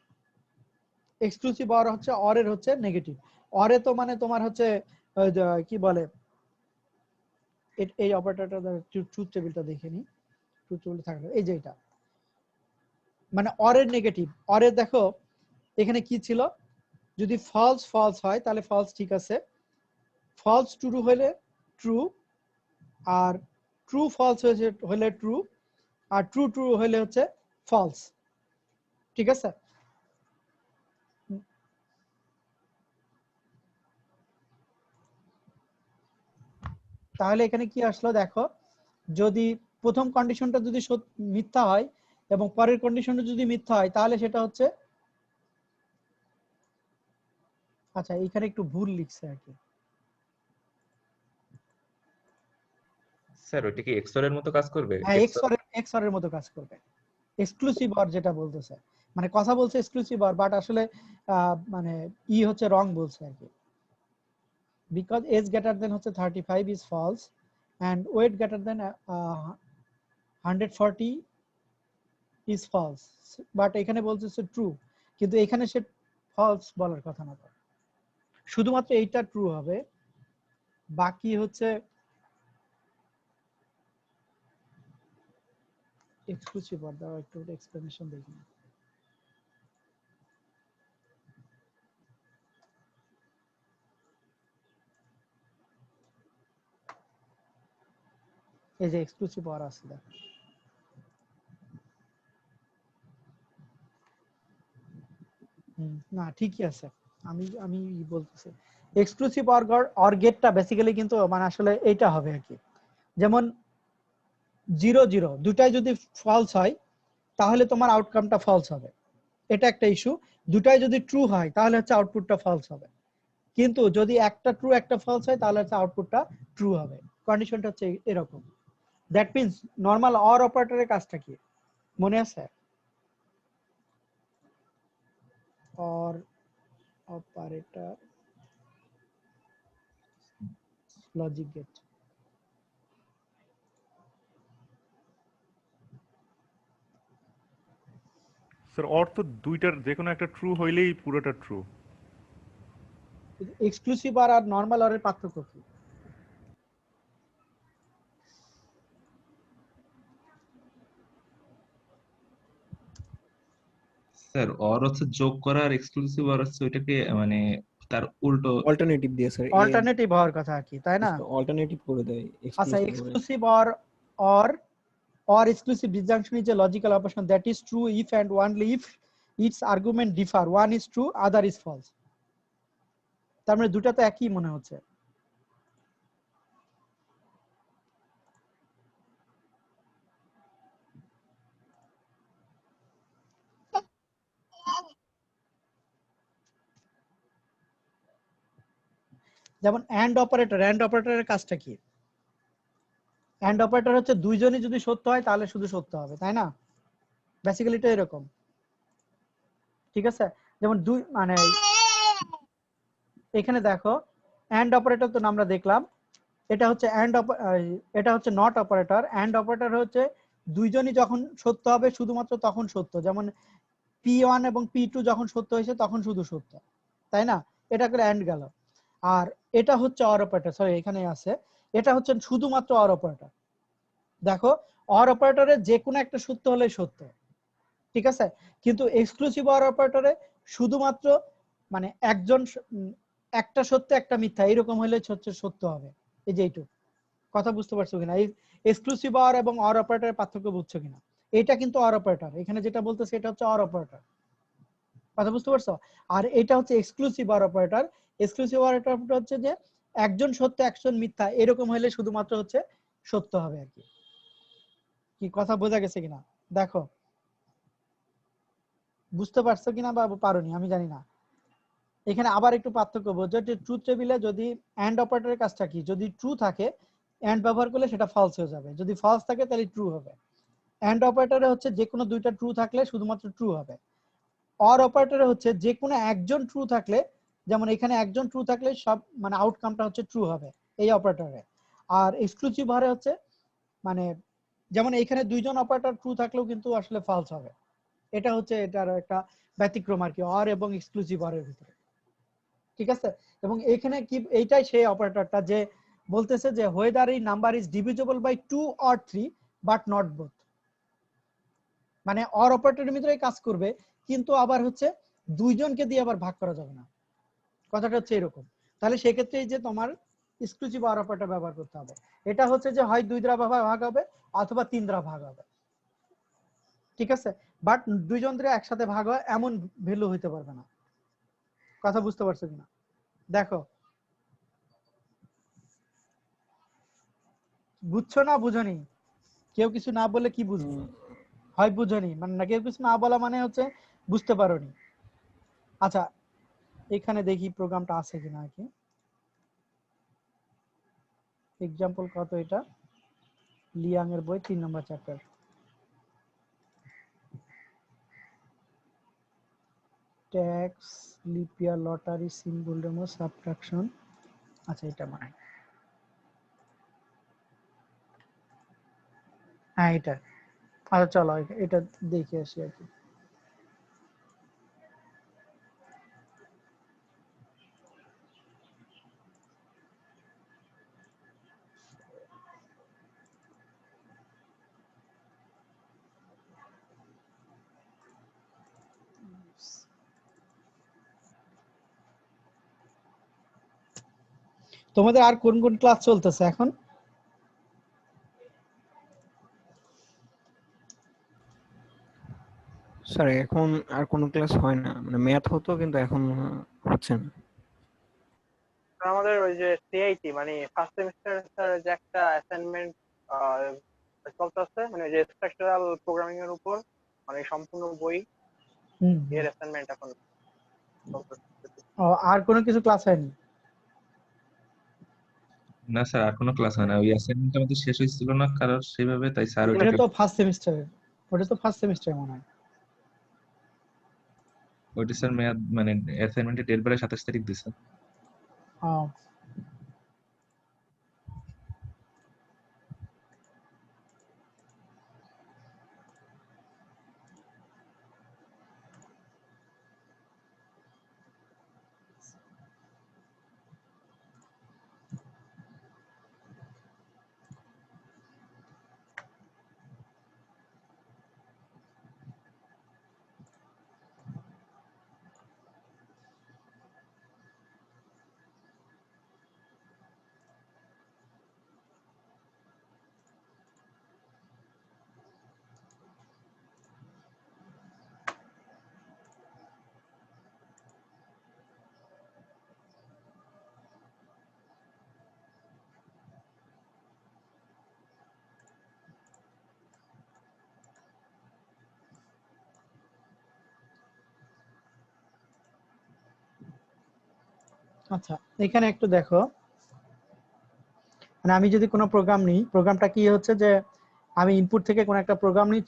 এক্সক্লুসিভ অর হচ্ছে অর এর হচ্ছে নেগেটিভ। অরে তো মানে তোমার হচ্ছে কি বলে, এই অপারেটরটা ট্রুথ টেবিলটা দেখে নি, ট্রুথ টেবিল থাকলে এই যে এটা মানে অরের নেগেটিভ। অরের দেখো এখানে কি ছিল, যদি ফলস ফলস হয় তাহলে ফলস ঠিক আছে, ফলস ট্রু হলে ট্রু, আর ট্রু ফলস হলে ট্রু, আর ট্রু ট্রু হলে হচ্ছে ফলস। ঠিক আছে? তাহলে এখানে কি আসলো দেখো, যদি প্রথম কন্ডিশনটা যদি মিথ্যা হয় এবং পরের কন্ডিশনটা যদি মিথ্যা হয় তাহলে সেটা হচ্ছে, আচ্ছা এখানে একটু ভুল লিখছে আর কি, স্যার ওইটা কি এক্সঅর এর মতো কাজ করবে? হ্যাঁ এক্সঅর এর মতো কাজ করবে। এক্সক্লুসিভ অর যেটা বলতেছে, মানে কথা বলছে এক্সক্লুসিভ অর, বাট আসলে মানে ই হচ্ছে রং বলছে আর কি। বিকজ এজ গ্রেটার দেন হচ্ছে 35 is false and weight greater than 140 is false, but এখানে বলতেছে ট্রু, কিন্তু এখানে সে ফলস বলার কথা না, শুধুমাত্র এইটা ট্রু হবে, বাকি হচ্ছে এক্সক্লুসিভ অর। দাও একটু এক্সপ্লেনেশন দেখি। এই যে এক্সক্লুসিভ অর আছে দেখো, না ঠিকই আছে, আমি আমি বলতেছি এক্সক্লুসিভ অর গেটটা বেসিক্যালি কিন্তু মানে আসলে এইটা হবে আর কি, যেমন 0 0 দুটাই যদি ফলস হয় তাহলে তোমার আউটকামটা ফলস হবে, এটা একটা ইস্যু। দুটাই যদি ট্রু হয় তাহলে হচ্ছে আউটপুটটা ফলস হবে, কিন্তু যদি একটা ট্রু একটা ফলস হয় তাহলে হচ্ছে আউটপুটটা ট্রু হবে। কন্ডিশনটা হচ্ছে এরকম। দ্যাট মিন্স নরমাল অর অপারেটরের কাজটা কি মনে আছে? Or operator logic gate, sir অর্থ দুইটার যে কোনো একটা ট্রু হইলেই পুরোটা ট্রু। এক্সক্লুসিভ অর আর নরমাল অর এর পার্থক্য কি? স্যার অর হচ্ছে যোগ করা, আর এক্সক্লুসিভ অর হচ্ছে ওইটাকে মানে তার উল্টো অল্টারনেটিভ দিয়ে স্যার, অল্টারনেটিভ হওয়ার কথা কি, তাই না? অল্টারনেটিভ করে দেয় আচ্ছা exclusive. Exclusive or exclusive disjunction is a logical operation that is true if and only if its argument differ, one is true other is false. তার মানে দুটা তো একই মনে হচ্ছে। যেমন অ্যান্ড অপারেটরের কাজটা কি? অ্যান্ড অপারেটর হচ্ছে দুইজনই যদি সত্য হয় তাহলে শুধু সত্য হবে, তাই না? বেসিক্যালি এটা এরকম, ঠিক আছে? যেমন দুই মানে এখানে দেখো অ্যান্ড অপারেটর তো আমরা দেখলাম, এটা হচ্ছে এটা হচ্ছে নট অপারেটর। অ্যান্ড অপারেটর হচ্ছে দুইজনই যখন সত্য হবে শুধুমাত্র তখন সত্য, যেমন P1 এবং P2 যখন সত্য হয়েছে তখন শুধু সত্য, তাই না? এটা করে অ্যান্ড গেল। আর এটা হচ্ছে অর অপারেটর, সরি এখানে আছে, এটা হচ্ছে শুধুমাত্র অর অপারেটর। দেখো অর অপারেটরে যে কোনো একটা সত্য হলেই সত্য, ঠিক আছে? কিন্তু এক্সক্লুসিভ অর অপারেটরে শুধুমাত্র মানে একটা সত্য একটা মিথ্যা এরকম হলে হচ্ছে সত্য হবে। এই যে এইটুকু কথা বুঝতে পারছো কিনা? এই এক্সক্লুসিভ অর এবং অর অপারেটরের পার্থক্য বুঝছো কিনা? এটা কিন্তু অর অপারেটর, এখানে যেটা বলতেছে এটা হচ্ছে অর অপারেটর, কথা বুঝতে পারছো? আর এটা হচ্ছে exclusive or operator. Exclusive or operator হচ্ছে যে একজন সত্য একজন মিথ্যা এরকম হলে শুধুমাত্র হচ্ছে সত্য হবে আর কি। কি কথা বোঝা গেছে কিনা দেখো, বুঝতে পারছো কিনা বা পারোনি আমি জানি না। এখানে আবার একটু পার্থক্য বোঝো, যে ট্রুথ টেবিলে যদি এন্ড অপারেটরের কাজটা কি, যদি ট্রু থাকে এন্ড ব্যবহার করলে সেটা ফলস হয়ে যাবে, যদি ফলস থাকে তাহলে ট্রু হবে। এন্ড অপারেটরে হচ্ছে যে কোনো দুইটা ট্রু থাকলে শুধুমাত্র ট্রু হবে। অর অপারেটরে হচ্ছে যে কোনো একজন ট্রু থাকলে, যেমন এখানে একজন ট্রু থাকলে সব মানে আউটকামটা হচ্ছে ট্রু হবে এই অপারেটরে। আর এক্সক্লুসিভ হারে হচ্ছে মানে যেমন এখানে দুইজন অপারেটর ট্রু থাকলেও কিন্তু আসলে ফলস হবে। এটা হচ্ছে এটার একটা ব্যতিক্রম আর কি, অর এবং এক্সক্লুসিভ অরের ভিতরে, ঠিক আছে? এবং এখানে কি এইটাই সেই অপারেটরটা যে বলতেছে যে whether a number is divisible by 2 or 3 but not both, মানে অর অপারেটরের ভিতরে কাজ করবে কিন্তু আবার হচ্ছে দুইজনকে দিয়ে আবার ভাগ করা যাবে না, কথাটা হচ্ছে এরকম। তাহলে সেক্ষেত্রে এই যে তোমার এক্সক্লুসিভ অর অপারেটর ব্যবহার করতে হবে। এটা হচ্ছে যে হয় 2 দ্বারা ভাগ হবে অথবা 3 দ্বারা ভাগ হবে, ঠিক আছে? বাট দুইজন দ্বারা একসাথে ভাগ হয় এমন ভ্যালু হইতে পারবে না, কথা বুঝতে পারছো কিনা দেখো? বুঝছো না বুঝনি? কেউ কিছু না বলে কি বুঝবো? হয় বুঝনি মানে না, কেউ কিছু না বলা মানে হচ্ছে বুঝতে পারোনি। আচ্ছা এখানে দেখি প্রোগ্রামটা আছে কিনা কি, এক্সাম্পল কত এটা, লিয়াং এর বই 3 নম্বর chapter, tax, leap year, lottery, symbol demo, subtraction. আচ্ছা এটা মানে হ্যাঁ এটা, আচ্ছা চলো এটা দেখে আসি আর কি। তোমাদের আর কোন কোন ক্লাস চলতেছে এখন? স্যার এখন আর কোনো ক্লাস হয় না, মানে ম্যাথ হতো কিন্তু এখন হচ্ছে না। আমাদের ওই যে সিআইটি মানে ফার্স্ট সেমিস্টার স্যার যে একটা অ্যাসাইনমেন্ট চলতেছে, মানে যে স্ট্রাকচারাল প্রোগ্রামিং এর উপর মানে সম্পূর্ণ বই হুম এর অ্যাসাইনমেন্ট এখন চলতেছে। ও, আর কোনো কিছু ক্লাস হয়নি? না স্যার আর কোনো ক্লাস হয় না, ওই অ্যাসাইনমেন্ট আমাদের শেষ হয়েছিল না কারণ সেভাবে, তাই স্যার ওটা ওইটাকে তো ফার্স্ট সেমিস্টারের, ওটা তো ফার্স্ট সেমিস্টারে মনে হয়। ওইটা স্যার মেয়াদ মানে অ্যাসাইনমেন্টের ডেট বেড়ে 27 তারিখ দিছে। ও, আচ্ছা এখানে একটু দেখো, মানে আমি যদি কোনো প্রোগ্রাম নিই, প্রোগ্রামটা কি হচ্ছে যে আমি ইনপুট থেকে কোনো একটা প্রোগ্রাম নিই,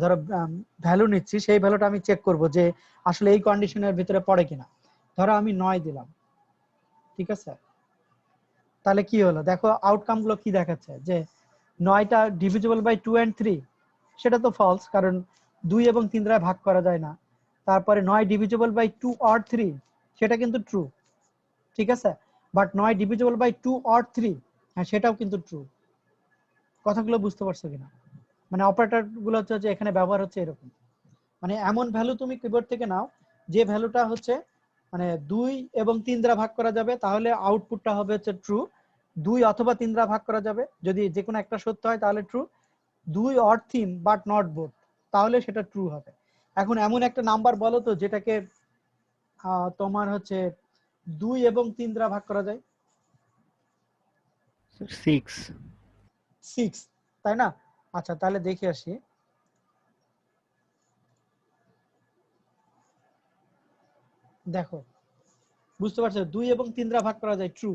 ধরো ভ্যালু নিচ্ছি, সেই ভ্যালুটা আমি চেক করব যে আসলে এই কন্ডিশনের ভিতরে পড়ে কিনা। ধরো আমি 9 দিলাম, ঠিক আছে, তাহলে কি হলো দেখো আউটকাম গুলো কি দেখাচ্ছে যে 9টা ডিভিজিবল বাই 2 and 3, সেটা তো ফলস, কারণ 2 এবং 3 দ্বারা ভাগ করা যায় না। তারপরে 9 ডিভিজিবল বাই 2 or 3, সেটা কিন্তু ট্রু, ঠিক আছে, বাট 9 ডিভিজিবল বাই 2 or 3, হ্যাঁ সেটাও কিন্তু ট্রু। কথাগুলো বুঝতে পারছো কিনা? মানে অপারেটর গুলো হচ্ছে যে এখানে ব্যবহার হচ্ছে এরকম, মানে এমন ভ্যালু তুমি কিবোর্ড থেকে নাও যে ভ্যালুটা হচ্ছে মানে 2 এবং 3 দ্বারা ভাগ করা যাবে, তাহলে আউটপুটটা হবে হচ্ছে ট্রু। 2 অথবা 3 দ্বারা ভাগ করা যাবে, যদি যে কোনো একটা সত্য হয় তাহলে true. 2 or 3 but not both, তাহলে সেটা ট্রু হবে। এখন এমন একটা নাম্বার বলো তো যেটাকে তোমার হচ্ছে 2 এবং 3 দ্বারা ভাগ করা যায়। 6। 6, তাই না? আচ্ছা তাহলে দেখে আসি। দেখো বুঝতে পারছো, 2 এবং 3 দ্বারা ভাগ করা যায়, ট্রু।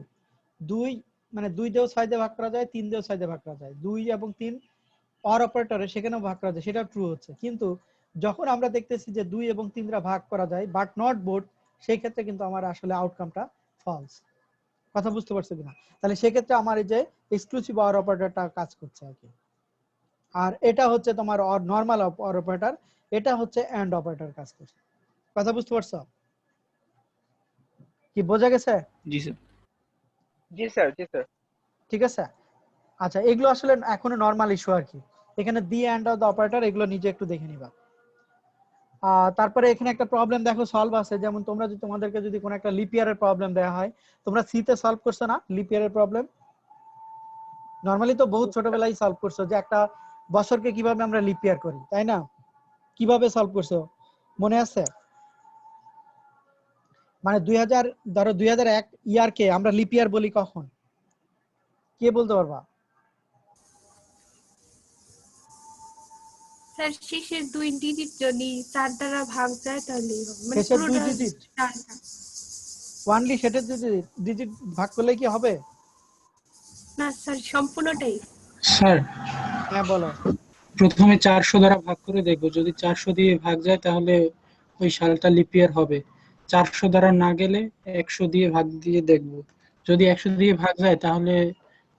2 মানে 2 দিয়েও 6 দিয়ে ভাগ করা যায়, 3 দিয়েও 6 দিয়ে ভাগ করা যায়, 2 এবং 3 অর অপারেটরে সেখানেও ভাগ করা যায়, সেটা ট্রু হচ্ছে। কিন্তু যখন আমরা দেখতেছি যে 2 এবং 3 দ্বারা ভাগ করা যায় বাট নট বোথ, সেই ক্ষেত্রে কিন্তু আমার আসলে আউটকামটা ফলস। কথা বুঝতে পারছো কিনা? তাহলে সেই ক্ষেত্রে আমার এই যে এক্সক্লুসিভ অর অপারেটরটা কাজ করছে আর কি। আর এটা হচ্ছে তোমার অর নরমাল অর অপারেটর, এটা হচ্ছে এন্ড অপারেটর কাজ করছে। কথা বুঝতে পারছো? কি বোঝা গেছে? জি স্যার। জি স্যার, জি স্যার। ঠিক আছে। আচ্ছা এগুলো আসলে এখনো নরমাল ইস্যু আর কি। এখানে the end of the operator, এগুলো নিজে একটু দেখে নিবা। তারপরে এখানে একটা প্রবলেম দেখো সলভ আছে, যেমন তোমরা যদি তোমাদেরকে যদি কোনো একটা লিপ ইয়ারের প্রবলেম দেওয়া হয়, তোমরা সি তে সলভ করছো না লিপ ইয়ারের প্রবলেম? নরমালি তো বহুত ছোটবেলায় সলভ করছো যে একটা বছরকে কিভাবে আমরা লিপ ইয়ার করি, তাই না? কিভাবে সলভ করছো মনে আছে? মানে 2000, ধরো 2001 ইয়ারকে আমরা লিপ ইয়ার বলি কখন? কে বলতে পারবা? স্যার শেষের 2 ডিজিট যদি 4 দ্বারা ভাগ যায় তাহলে মানে শেষের 2 পুরোটা ডিজিট 4 না। ওয়ানলি সেটার ডিজিট ভাগ করলে কি হবে? না স্যার সম্পূর্ণটাই। স্যার হ্যাঁ বলো। প্রথমে 400 দ্বারা ভাগ করে দেখবো, যদি 400 দিয়ে ভাগ যায় তাহলে ওই সালটা লিপ ইয়ার হবে। 400 দ্বারা না গেলে 100 দিয়ে ভাগ দিয়ে দেখবো, যদি 100 দিয়ে ভাগ যায় তাহলে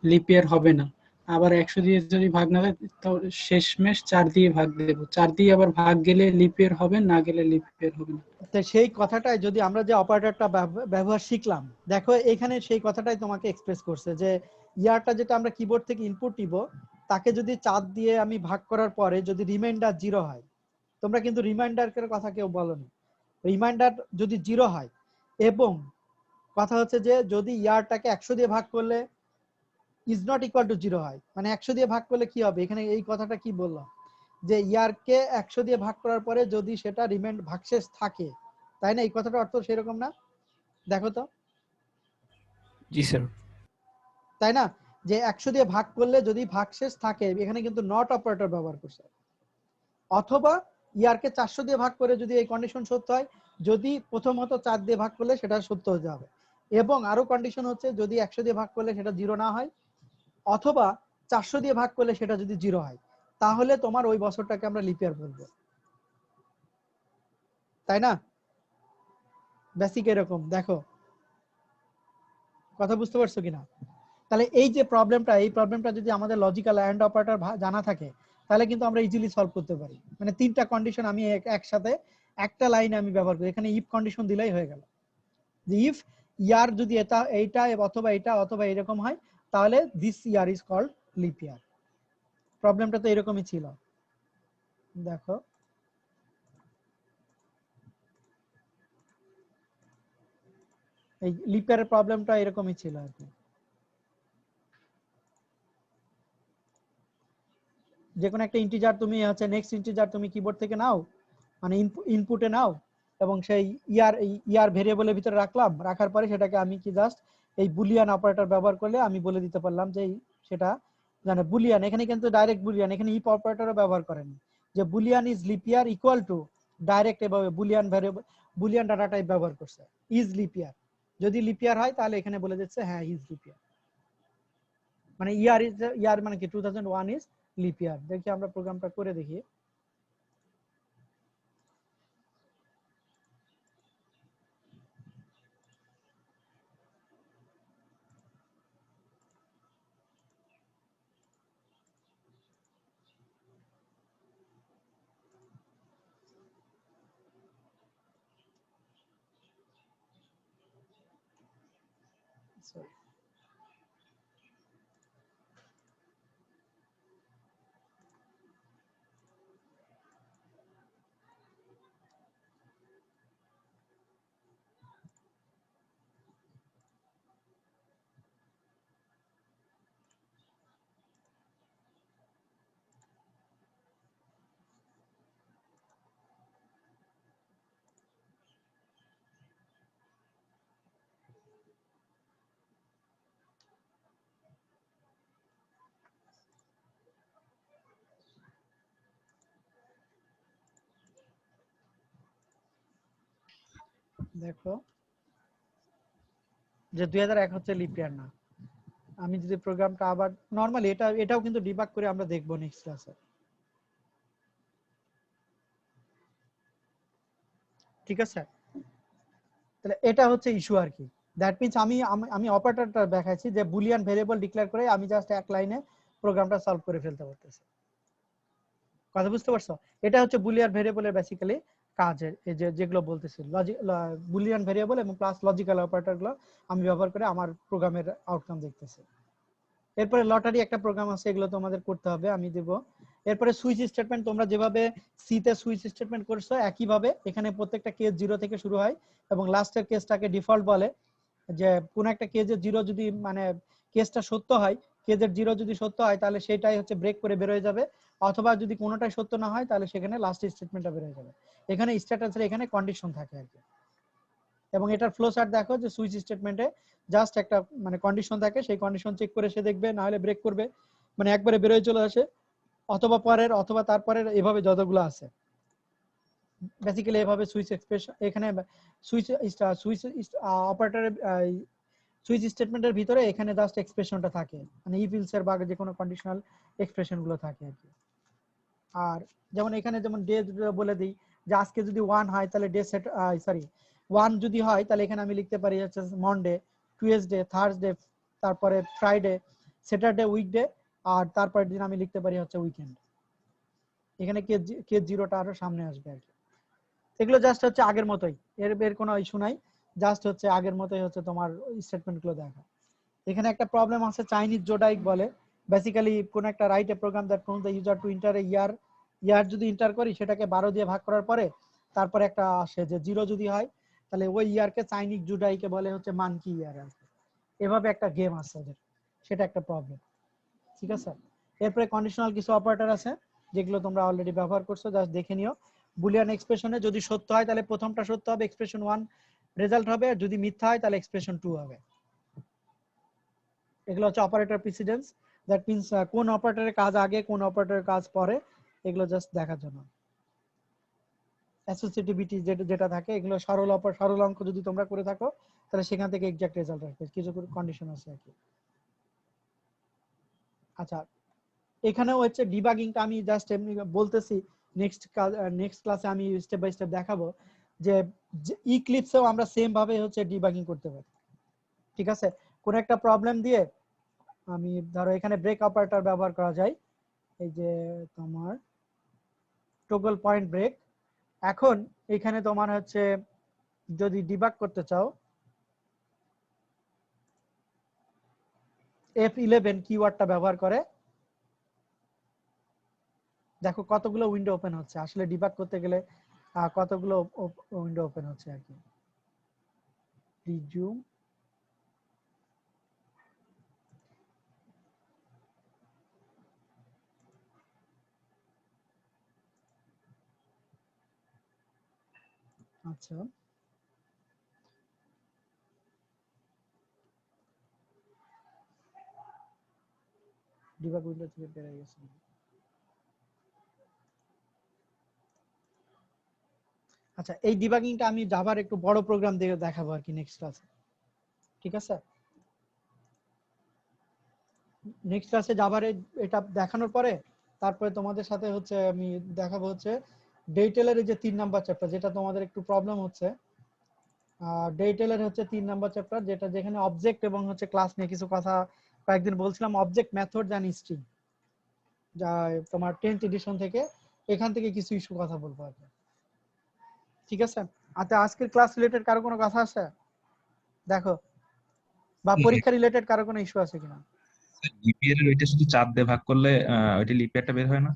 লিপ ইয়ার হবে না। আবার 100 দিয়ে যদি ভাগ না যায় তাহলে শেষমেশ 4 দিয়ে ভাগ দেবো, 4 দিয়ে আবার ভাগ গেলে লিপ ইয়ার হবে, না গেলে লিপ ইয়ার হবে না। তো সেই কথাটাই যদি আমরা যে অপারেটরটা ব্যবহার শিখলাম, দেখো এখানে সেই কথাটাই তোমাকে এক্সপ্রেস করছে যে ইয়ারটা যেটা আমরা কিবোর্ড থেকে ইনপুট নিব, তাকে যদি 4 দিয়ে আমি ভাগ করার পরে যদি রিমাইন্ডার 0 হয়, তোমরা কিন্তু রিমাইন্ডারের কথা কেউ বলোনি, রিমাইন্ডার যদি 0 হয়, এবং কথা হচ্ছে যে যদি ইয়ারটাকে 100 দিয়ে ভাগ করলে ইজ নট ইকুয়াল টু 0 হয়, মানে 100 দিয়ে ভাগ করলে কি হবে, এখানে এই কথাটা কি বললাম যে ইয়ারকে 100 দিয়ে ভাগ করার পরে যদি সেটা রিমাইন্ড ভাগশেষ থাকে, তাই না? এই কথাটার অর্থ সেরকম না? দেখো তো। জি স্যার। তাই না, যে 100 দিয়ে ভাগ করলে যদি ভাগশেষ থাকে, এখানে কিন্তু নট অপারেটর ব্যবহার করছে। অথবা ইয়ারকে 400 দিয়ে ভাগ করে যদি এই কন্ডিশন সত্য হয়, যদি প্রথমত 4 দিয়ে ভাগ করলে সেটা সত্য হতে হবে, এবং আরো কন্ডিশন হচ্ছে যদি 100 দিয়ে ভাগ করলে সেটা 0 না হয়, অথবা 400 দিয়ে ভাগ করলে সেটা যদি 0 হয়, তাহলে তোমার ওই বছরটাকে আমরা লিপ ইয়ার বলবো, তাই না? বেসিক এরকম। দেখো কথা বুঝতে পারছো কিনা? তাহলে এই যে প্রবলেমটা, এই প্রবলেমটা যদি আমাদের লজিক্যাল এন্ড অপারেটর জানা থাকে, তাহলে কিন্তু আমরা ইজিলি সলভ করতে পারি। মানে 3টা কন্ডিশন আমি একসাথে একটা লাইনে আমি ব্যবহার করি, এখানে ইফ কন্ডিশন দিলেই হয়ে গেল যে ইফ ইয়ার যদি এটা এইটা অথবা এটা অথবা এরকম হয়, তাহলে this year is called leap year. প্রবলেমটা তো এরকমই ছিল। দেখো এই লিপ ইয়ারের প্রবলেমটা এরকমই ছিল আর কি। যে কোনো একটা ইন্টিজার তুমি হচ্ছে নেক্সট ইন্টিজার তুমি কিবোর্ড থেকে নাও, মানে ইনপুটে নাও, এবং সেই ইয়ার ভেরিয়েবলের ভিতরে রাখলাম, রাখার পরে সেটাকে আমি কি জাস্ট এই বুলিয়ান অপারেটর ব্যবহার করলে আমি বলে দিতে পারলাম যে সেটা মানে বুলিয়ান। এখানে কিন্তু ডাইরেক্ট বুলিয়ান, এখানে ইফ অপারেটরও ব্যবহার করেনি, যে Boolean is leap year equal to direct এভাবে Boolean variable Boolean data type ব্যবহার করছে ইজ লিপ ইয়ার, যদি লিপ ইয়ার হয় তাহলে এখানে বলে দিচ্ছে হ্যাঁ ইজ লিপ ইয়ার, মানে ইয়ার মানে কি 2001 ইজ লিপ ইয়ার। দেখি আমরা প্রোগ্রামটা করে দেখি। Sorry. দেখো যে 2001 হচ্ছে লিপ ইয়ার না। আমি যদি প্রোগ্রামটা আবার নরমালি এটাও কিন্তু ডিবাগ করে আমরা দেখবো নেক্সট ক্লাসে, ঠিক আছে? তাহলে এটা হচ্ছে ইস্যু আর কি। দ্যাট মিন্স আমি অপারেটরটা দেখাচ্ছি যে বুলিয়ান ভেরিয়েবল ডিক্লেয়ার করে আমি জাস্ট এক লাইনে প্রোগ্রামটা সলভ করে ফেলতে পারতেছি। কথা বুঝতে পারছো? এটা হচ্ছে বুলিয়ান ভেরিয়েবলের বেসিক্যালি কাজের, এই যে যেগুলো বলতেছি বুলিয়ান ভেরিয়েবল এবং প্লাস লজিক্যাল অপারেটরগুলো আমি ব্যবহার করে আমার প্রোগ্রামের আউটকাম দেখতেছি। এরপরে লটারি একটা প্রোগ্রাম আছে, এগুলো তোমাদের করতে হবে, আমি দেব। এরপরে সুইচ স্টেটমেন্ট, তোমরা যেভাবে সি তে সুইচ স্টেটমেন্ট করছো একইভাবে এখানে প্রত্যেকটা কেস 0 থেকে শুরু হয় এবং লাস্টের কেসটাকে ডিফল্ট বলে। যে কোন একটা কেজের 0 যদি মানে কেসটা সত্য হয়, কেজের 0 যদি সত্য হয় তাহলে সেটাই হচ্ছে ব্রেক করে বের হয়ে যাবে, অথবা যদি কোনোটাই সত্য না হয় তাহলে সেখানে লাস্ট স্টেটমেন্টটা বের হয়ে যাবে। এখানে স্ট্যাটাসের এখানে কন্ডিশন থাকে আর কি। এবং এটার ফ্লো চার্ট দেখো যে সুইচ স্টেটমেন্টে জাস্ট একটা মানে কন্ডিশন থাকে, সেই কন্ডিশন চেক করে সে দেখবে, না হলে ব্রেক করবে, মানে একবারে বের হয়ে চলে আসে, অথবা পরের অথবা তারপরের, এভাবে যতগুলো আছে বেসিক্যালি এভাবে সুইচ এক্সপ্রেশন এখানে সুইচ অপারেটরের সুইচ স্টেটমেন্টের ভিতরে এখানে জাস্ট এক্সপ্রেশনটা থাকে, মানে ইফ ইলস এর বা যে কোনো কন্ডিশনাল এক্সপ্রেশন গুলো থাকে আর কি। আর যেমন এখানে যেমন ডে বলে দিই যে আজকে যদি 1 হয় তাহলে ডে সেট সরি 1 যদি হয় তাহলে এখানে আমি লিখতে পারি হচ্ছে মন্ডে, টুয়েসডে, থার্সডে, তারপরে ফ্রাইডে, স্যাটারডে, উইকডে, আর তারপরের দিন আমি লিখতে পারি হচ্ছে উইকেন্ড। এখানে কে জিরোটা আরো সামনে আসবে আর কি। এগুলো জাস্ট হচ্ছে আগের মতোই, এর কোনো ইস্যু নাই, জাস্ট হচ্ছে আগের মতোই হচ্ছে তোমার স্টেটমেন্ট গুলো দেখা। এখানে একটা প্রবলেম আছে, চাইনিজ জোডাইক বলে। বেসিক্যালি কোন একটা write a program that prompts the user to enter a year যদি এন্টার করি সেটাকে 12 দিয়ে ভাগ করার পরে তারপরে একটা আসে যে 0 যদি হয় তাহলে ওই ইয়ারকে চাইনিজ জোডাইকে বলে হচ্ছে মানকি ইয়ার আর কি। এভাবে একটা গেম আছে ওদের, সেটা একটা প্রবলেম, ঠিক আছে? এরপরে কন্ডিশনাল কিছু অপারেটর আছে যেগুলো তোমরা অলরেডি ব্যবহার করছো, জাস্ট দেখে নিও। বুলিয়ান এক্সপ্রেশনে যদি সত্য হয় তাহলে প্রথমটা সত্য হবে, এক্সপ্রেশন 1 রেজাল্ট হবে, আর যদি মিথ্যা হয় তাহলে এক্সপ্রেশন 2 হবে। এগুলো হচ্ছে অপারেটর প্রিসিডেন্স, দ্যাট মিন্স কোন অপারেটরের কাজ আগে কোন অপারেটরের কাজ পরে, এগুলো জাস্ট দেখার জন্য। অ্যাসোসিয়েটিভিটি যেটা থাকে, এগুলো সরল অঙ্ক যদি তোমরা করে থাকো তাহলে সেখান থেকে এক্সাক্ট রেজাল্ট আসবে, কিছু কন্ডিশন আছে আর কি। আচ্ছা, এখানেও হচ্ছে ডিবাগিংটা আমি জাস্ট এমনি বলতেছি, নেক্সট ক্লাসে আমি স্টেপ বাই স্টেপ দেখাবো যে ইক্লিপসেও আমরা সেম ভাবে হচ্ছে ডিবাগিং করতে পারি, ঠিক আছে? কোন একটা প্রবলেম দিয়ে আমি ধরো এখানে ব্রেক অপারেটর ব্যবহার করা যায়, এই যে তোমার টগল পয়েন্ট ব্রেক। এখন এখানে তোমার হচ্ছে যদি ডিবাগ করতে চাও, F11 কিওয়ার্ডটা ব্যবহার করে দেখো কতগুলো উইন্ডো ওপেন হচ্ছে, আসলে ডিবাগ করতে গেলে কতগুলো উইন্ডো ওপেন হচ্ছে আর কি। রিজিউম, আচ্ছা ডিবাগ উইন্ডো থেকে বেরিয়ে গেছে। আচ্ছা, এই ডিবাগিংটা আমি জাভার একটু বড় প্রোগ্রাম দিয়ে দেখাবো আর কি নেক্সট ক্লাসে। ঠিক আছে? নেক্সট ক্লাসে জাভার এটা দেখানোর পরে তারপরে তোমাদের সাথে হচ্ছে আমি দেখাবো হচ্ছে ডেটেলের যে 3 নাম্বার চ্যাপ্টার, যেটা তোমাদের একটু প্রবলেম হচ্ছে। ডেটেলের হচ্ছে 3 নাম্বার চ্যাপ্টার, যেটা যেখানে অবজেক্ট এবং হচ্ছে ক্লাস নিয়ে কিছু কথা কয়েকদিন বলছিলাম, অবজেক্ট মেথড এন্ড স্ট্রিং, যা তোমার 10th এডিশন থেকে, এখান থেকে কিছু ইস্যু কথা বলবো আর কি। ঠিক আছে? আচ্ছা, আজকের ক্লাস রিলেটেড কারো কোনো কথা আছে দেখো, বা পরীক্ষা রিলেটেড কারো কোনো ইস্যু আছে কিনা? লিপিয়ার এর ওইটা শুধু 4 দিয়ে ভাগ করলে ওইটা লিপিয়ারটা বের হয় না?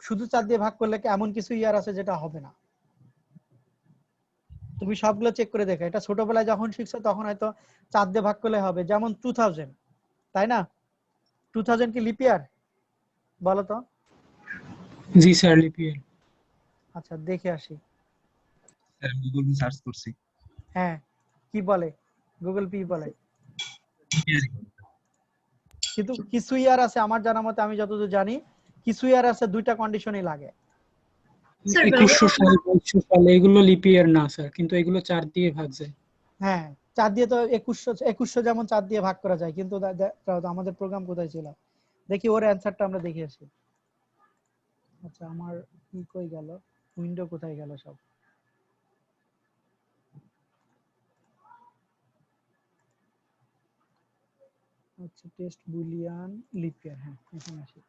শুধু 4 দিয়ে ভাগ করলে কি এমন কিছু ইয়ার আছে যেটা হবে না? তুমি সবগুলো চেক করে দেখো। এটা ছোটবেলায় যখন শিখছো তখন হয়তো 4 দিয়ে ভাগ করলে হবে, যেমন 2000, তাই না? 2000 কি লিপ ইয়ার বলো তো? জি স্যার, লিপিয়ার। আচ্ছা, দেখে আসি। স্যার গুগল সার্চ করছি। হ্যাঁ, কি বলে? গুগল পি বলে। কিন্তু কিছু ইয়ার আছে আমার জানা মতে, আমি যতদূর জানি কিছু ইয়ার আছে দুইটা কন্ডিশনই লাগে। 2100 সাল 2200 সাল এগুলো লিপিয়ার না স্যার, কিন্তু এগুলো 4 দিয়ে ভাগ যায়। হ্যাঁ, 4 দিয়ে তো 2100 যেমন 4 দিয়ে ভাগ করা যায়, কিন্তু আমাদের প্রোগ্রাম কোথায় ছিল? দেখি ওর অ্যানসারটা আমরা দেখে আসি। আচ্ছা, আমার কি কই গেল, উইন্ডো কোথায় গেল সব? আচ্ছা, টেস্ট বুলিয়ান লিপিয়ার, হ্যাঁ এখানে আসি।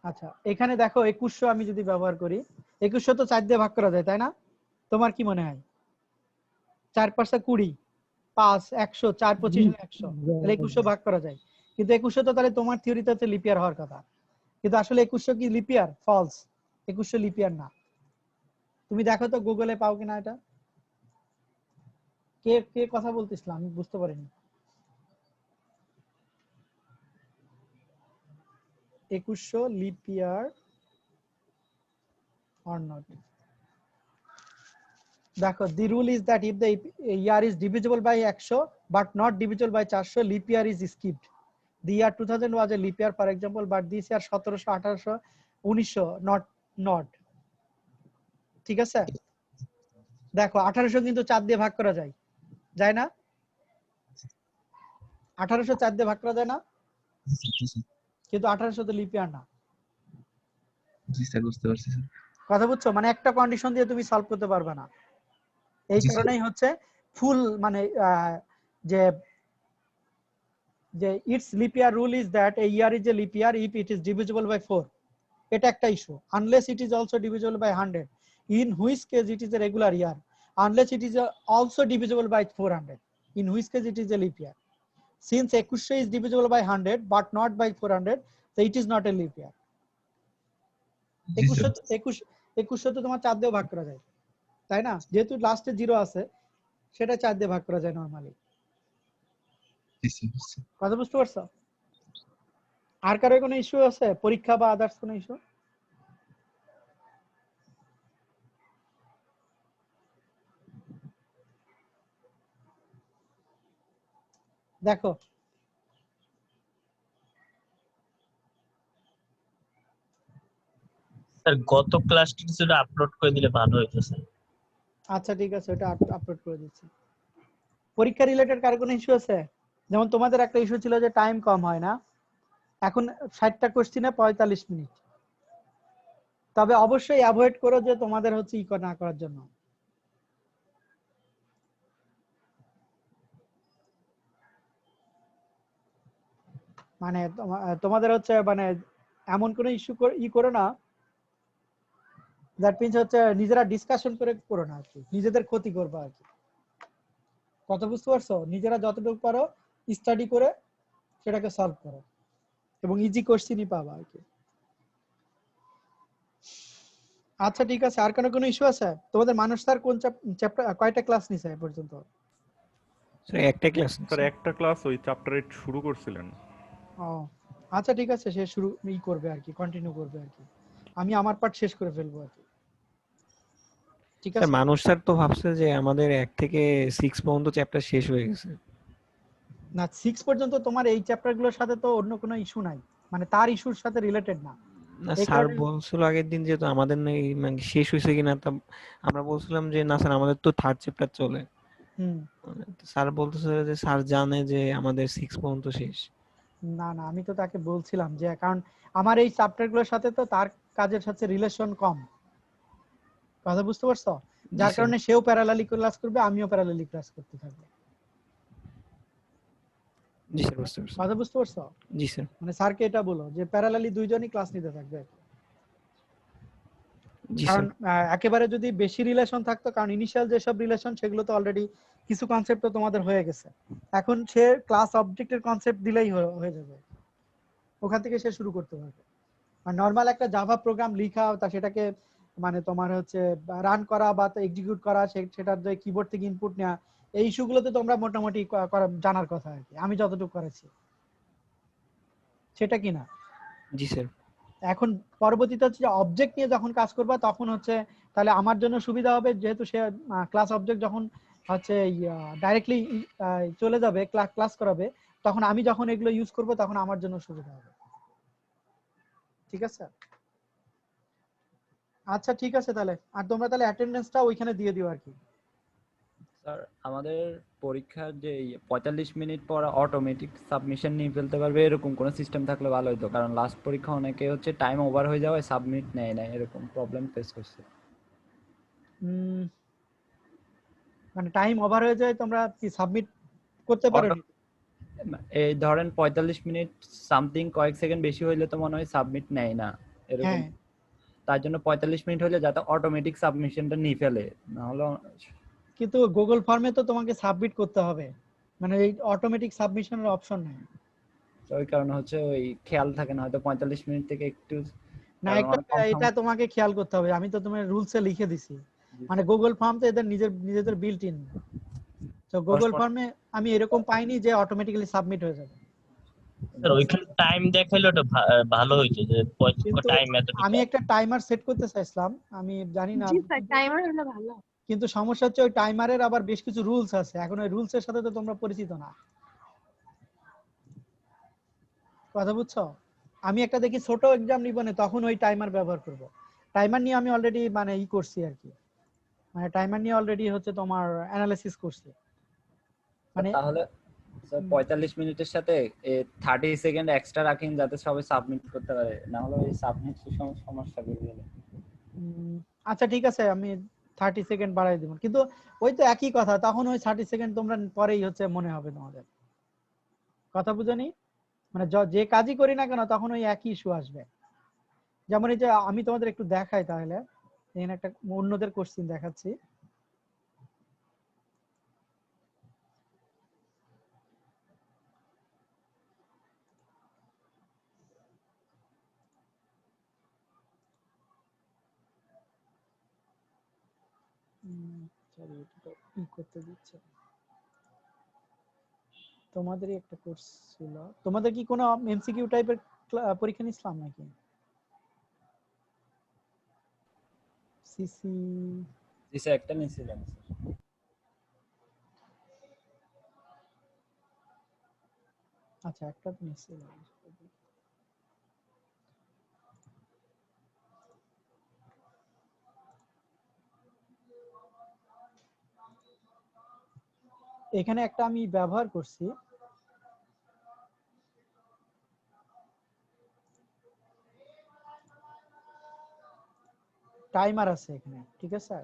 আচ্ছা, এখানে দেখো 2100 আমি যদি ব্যবহার করি, 2100 তো 4 দিয়ে ভাগ করা যায়, তাই না? তোমার কি মনে হয়? 4 5 20, 5 100, 4 25 100, তাহলে 2100 ভাগ করা যায়। কিন্তু 2100 তো তাহলে তোমার থিওরিতে হচ্ছে লিপিয়ার হওয়ার কথা, কিন্তু আসলে 2100 কি লিপিয়ার? ফলস, 2100 লিপিয়ার না। তুমি দেখো তো গুগলে পাও কিনা এটা। কে কে কথা বলতেছিলাম আমি বুঝতে পারিনি। 2100 লিপিয়ার or not? দেখো, the rule is that if the year is divisible by 100 but not divisible by 400, leap year is skipped. The year 2000 was a leap year, for example, but this year 1700, 1800, 1900 not. ঠিক আছে? দেখো 1800 কিন্তু 4 দিয়ে ভাগ করা যায়, যায় না? 1800 4 দিয়ে ভাগ করা যায় না? কিন্তু 1800 তো লিপ ইয়ার না। জি স্যার, বুঝতে পারছি স্যার। কথা বুঝছো? মানে একটা কন্ডিশন দিয়ে তুমি সলভ করতে পারবে না। এই কারণেই হচ্ছে ফুল মানে যে it's leap year rule is that a year is a leap year if it is divisible by 4। এটা একটা issue. Unless it is also divisible by 100, in which case it is a regular year. Unless it is also divisible by 400, in which case it is a leap year. Since 2100 is divisible by 100 but not by 400, so it is not a leap year. 2100 তো তোমার 4 দিয়ে ভাগ করা যায়, তাই না? যেহেতু লাস্টে 0 আছে, সেটা 4 দিয়ে ভাগ করা যায় নরমালি। কথা বুঝতে পারছো? আর কারো কোনো ইস্যু আছে পরীক্ষা বা আদার্স কোনো ইস্যু? দেখো, স্যার গত ক্লাসটি কিছুটা আপলোড করে দিলে ভালো হতো স্যার। আচ্ছা ঠিক আছে, ওটা আপলোড করে দিচ্ছি। পরীক্ষা রিলেটেড কার কোনো ইস্যু আছে? যেমন তোমাদের একটা ইস্যু ছিল যে টাইম কম হয় না, এখন 60টা কোশ্চেনে 45 মিনিট। তবে অবশ্যই অ্যাভয়েড করো যে তোমাদের হচ্ছে না করার জন্য। মানে তোমাদের হচ্ছে মানে এমন কোনো ইস্যু করো না, দ্যাট মিন্স হচ্ছে নিজেরা ডিসকাশন করে করো না আর কি, নিজেদের ক্ষতি করবে আর কি। কথা বুঝতে পারছো? নিজেরা যতটুকু পারো স্টাডি করে সেটাকে সলভ করো এবং ইজি কোশ্চেনই পাবা আর কি। আচ্ছা ঠিক আছে, আর কোনো ইস্যু আছে? তোমাদের মানুষ স্যার কোন চ্যাপ্টার কয়টা ক্লাস নিছে এ পর্যন্ত? স্যার একটা ক্লাস। স্যার একটা ক্লাস ওই চ্যাপ্টার 8 শুরু করছিলেন। ও আচ্ছা ঠিক আছে, সে শুরু করবে আর কি, কন্টিনিউ করবে আর কি। আমি আমার পার্ট শেষ করে ফেলবো আর কি। ঠিক আছে। মানুষ স্যার তো ভাবছে যে আমাদের 1 থেকে 6 পর্যন্ত চ্যাপ্টার শেষ হয়ে গেছে। না, 6 পর্যন্ত তোমার এই চ্যাপ্টারগুলোর সাথে তো অন্য কোনো ইস্যু নাই, মানে তার ইস্যুর সাথে রিলেটেড না। না স্যার বলছিল আগের দিন যেহেতু আমাদের নেই মানে শেষ হয়েছে কিনা, তা আমরা বলছিলাম যে না স্যার আমাদের তো 3rd চ্যাপ্টার চলে। হুম। স্যার বলতেছে যে স্যার জানে যে আমাদের 6 পর্যন্ত শেষ। না না, আমি তো তাকে বলছিলাম যে কারণ আমার এই চ্যাপ্টারগুলোর সাথে তো তার কাজের সাথে রিলেশন কম, কথা বুঝতে পারছো? জি যার স্যার। কারণে সেও প্যারালালি ক্লাস করবে, আমিও প্যারালালি ক্লাস করতে থাকবো। জি স্যার, বুঝতে পারছি। কথা বুঝতে পারছো? জি স্যার। মানে স্যারকে এটা বলো যে প্যারালালি দুইজনই ক্লাস নিতে থাকবে। জি কারণ স্যার। একেবারে যদি বেশি রিলেশন থাকতো, কারণ ইনিশিয়াল যেসব রিলেশন সেগুলো তো অলরেডি কিছু কনসেপ্ট তো তোমাদের হয়ে গেছে, এখন সে ক্লাস অবজেক্টের কনসেপ্ট দিলেই হয়ে যাবে, ওখান থেকে সে শুরু করতে পারবে। আর নরমাল একটা জাভা প্রোগ্রাম লেখা তা সেটাকে মানে তোমার হচ্ছে রান করা বা এক্সিকিউট করা, সেটার যে কিবোর্ড থেকে ইনপুট নেওয়া, এই ইস্যুগুলো তো তোমরা মোটামুটি জানার কথা আর কি, আমি যতটুকু করেছি সেটা কিনা। জি স্যার। এখন পরবর্তীতে হচ্ছে অবজেক্ট নিয়ে যখন কাজ করবা তখন হচ্ছে তাহলে আমার জন্য সুবিধা হবে, যেহেতু সে ক্লাস অবজেক্ট যখন হচ্ছে ডাইরেক্টলি চলে যাবে ক্লাস করাবে, তখন আমি যখন এগুলো ইউজ করব তখন আমার জন্য সুবিধা হবে। ঠিক আছে? আচ্ছা ঠিক আছে তাহলে, আর তোমরা তাহলে অ্যাটেন্ডেন্সটা ওইখানে দিয়ে দিও আর কি। স্যার আমাদের পরীক্ষার যে 45 মিনিট পর অটোমেটিক সাবমিশন নিয়ে ফেলতে পারবে এরকম কোনো সিস্টেম থাকলে ভালো হতো, কারণ লাস্ট পরীক্ষা অনেকে হচ্ছে টাইম ওভার হয়ে যাওয়ায় সাবমিট নেয় না, এরকম প্রবলেম ফেস করছে। মানে টাইম ওভার হয়ে যায় তোমরা কি সাবমিট করতে পারো অটো নি? এই ধরেন 45 মিনিট সামথিং কয়েক সেকেন্ড বেশি হইলে তো মনে হয় সাবমিট নেয় না এরকম, হ্যাঁ, তার জন্য 45 মিনিট হলে যাতে অটোমেটিক সাবমিশনটা নিয়ে ফেলে, না হলে কিন্তু গুগল ফর্মে তো তোমাকে সাবমিট করতে হবে, মানে এই অটোমেটিক সাবমিশনের অপশন নাই। ওই কারণে হচ্ছে ওই খেয়াল থাকে না হয়তো 45 মিনিট থেকে একটু, না, কারণ একটা অনেক কম এটা সময়। তোমাকে খেয়াল করতে হবে, আমি তো তোমার রুলসে লিখে দিছি, মানে গুগল ফর্ম তো এদের নিজেদের বিল্ট ইন, তো গুগল ফর্মে আমি এরকম পাইনি যে অটোমেটিক্যালি সাবমিট হয়ে যাবে। স্যার ওইখানে টাইম দেখাইলে ওটা ভালো হইতো যে কিন্তু টাইম এতটুকু। আমি একটা টাইমার সেট করতে চাইছিলাম, আমি জানি না, জি স্যার, টাইমার হলে ভালো। কিন্তু সমস্যা হচ্ছে ওই টাইমারের আবার বেশ কিছু রুলস আছে, এখন ওই রুলস এর সাথে তো তোমরা পরিচিত না, কথা বুঝছো? আমি একটা দেখি ছোট এক্সাম নিব না তখন ওই টাইমার ব্যবহার করব। টাইমার নিয়ে আমি অলরেডি মানে করছি আর কি, মানে টাইমার নিয়ে অলরেডি হচ্ছে তোমার অ্যানালাইসিস করছি মানে। তাহলে স্যার 45 মিনিটের সাথে 30 সেকেন্ড এক্সট্রা রাখেন যাতে সবাই সাবমিট করতে পারে, না হলে ওই সাবমিট সমস্যা করবে। আচ্ছা ঠিক আছে, আমি 30 সেকেন্ড বাড়াই দিব, কিন্তু ওই তো একই কথা, তখন ওই 30 সেকেন্ড তোমরা পরেই হচ্ছে মনে হবে তোমাদের, কথা বুঝনি? মানে যে কাজই করি না কেন তখন ওই একই ইস্যু আসবে। যেমন এই যে আমি তোমাদের একটু দেখাই তাহলে, এখানে একটা অন্যদের কোশ্চেন দেখাচ্ছি। সরি, এটা তো ই করতে দিচ্ছে। তোমাদেরই একটা কোর্স ছিল, তোমাদের কি কোনো এমসিকিউ টাইপের পরীক্ষা নিছিলাম নাকি? সিসি, জি স্যার, একটা নিয়েছিলাম স্যার। আচ্ছা একটা তো নিছিলাম। এখানে একটা আমি ব্যবহার করছি, টাইমার আছে এখানে, ঠিক আছে?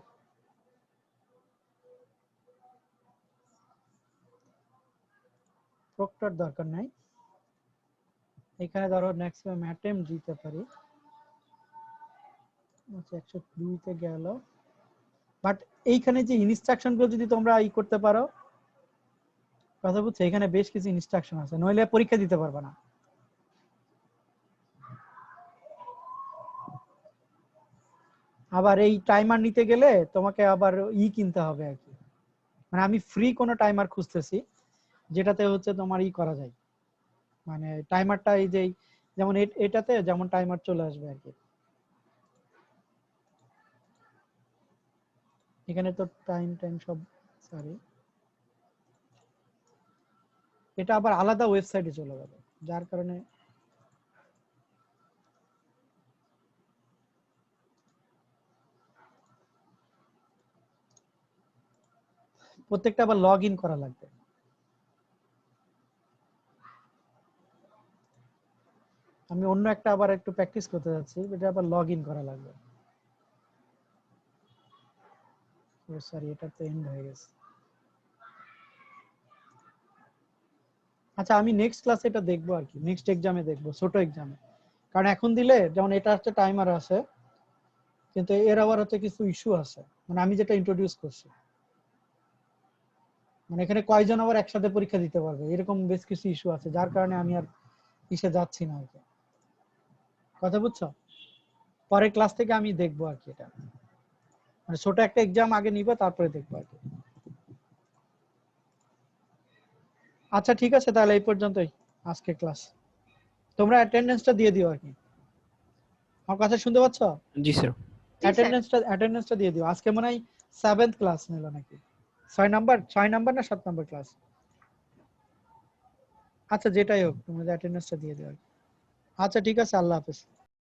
প্রক্টর দরকার নাই, এখানে ধরো ম্যাক্সিমাম অ্যাটেম্প দিতে পারি। আচ্ছা 102 তে গেল, বাট এইখানে যে ইনস্ট্রাকশন গুলো যদি তোমরা ই করতে পারো, কথা বুঝছো, এখানে বেশ কিছু ইনস্ট্রাকশন আছে, নইলে পরীক্ষা দিতে পারবে না। আবার এই টাইমার নিতে গেলে তোমাকে আবার কিনতে হবে আর কি, মানে আমি ফ্রি কোনো টাইমার খুঁজতেছি যেটাতে হচ্ছে তোমার করা যায়, মানে টাইমারটা এই যে যেমন এটাতে যেমন টাইমার চলে আসবে আর কি। এখানে তো টাইম টাইম সব, সরি, এটা আবার আলাদা ওয়েবসাইটে চলে যাবে, যার কারণে প্রত্যেকটা আবার লগ ইন করা লাগবে। আমি অন্য একটা আবার একটু প্র্যাকটিস করতে যাচ্ছি, এটা আবার লগ ইন করা লাগবে। সরি, এটা তো এন্ড হয়ে গেছে। আচ্ছা, আমি নেক্সট ক্লাসে এটা দেখবো আর কি, নেক্সট এক্সামে দেখবো, ছোট এক্সামে। কারণ এখন দিলে যেমন এটা হচ্ছে টাইমার আছে, কিন্তু এর আবার হচ্ছে কিছু ইস্যু আছে, মানে আমি যেটা ইন্ট্রোডিউস করছি, মানে এখানে কয়জন আবার একসাথে পরীক্ষা দিতে পারবে এরকম বেশ কিছু ইস্যু আছে, যার কারণে আমি আর ইসে যাচ্ছি না আর কি। কথা বুঝছো? পরের ক্লাস থেকে আমি দেখবো আর কি, এটা মানে ছোট একটা এক্সাম আগে নিব, তারপরে দেখবো আর কি। আচ্ছা ঠিক আছে, তাহলে এই পর্যন্তই আজকে ক্লাস। তোমরা অ্যাটেন্ডেন্সটা দিয়ে দিও আর কি। আমার কথা শুনতে পাচ্ছ? জি স্যার। অ্যাটেন্ডেন্সটা দিয়ে দিও। আজকে মনে হয় 7th ক্লাস নিল নাকি, 6 নাম্বার না 7 নাম্বার ক্লাস? আচ্ছা যেটাই হোক, তোমরা অ্যাটেন্ডেন্সটা দিয়ে দিও। আচ্ছা ঠিক আছে, আল্লাহ হাফেজ।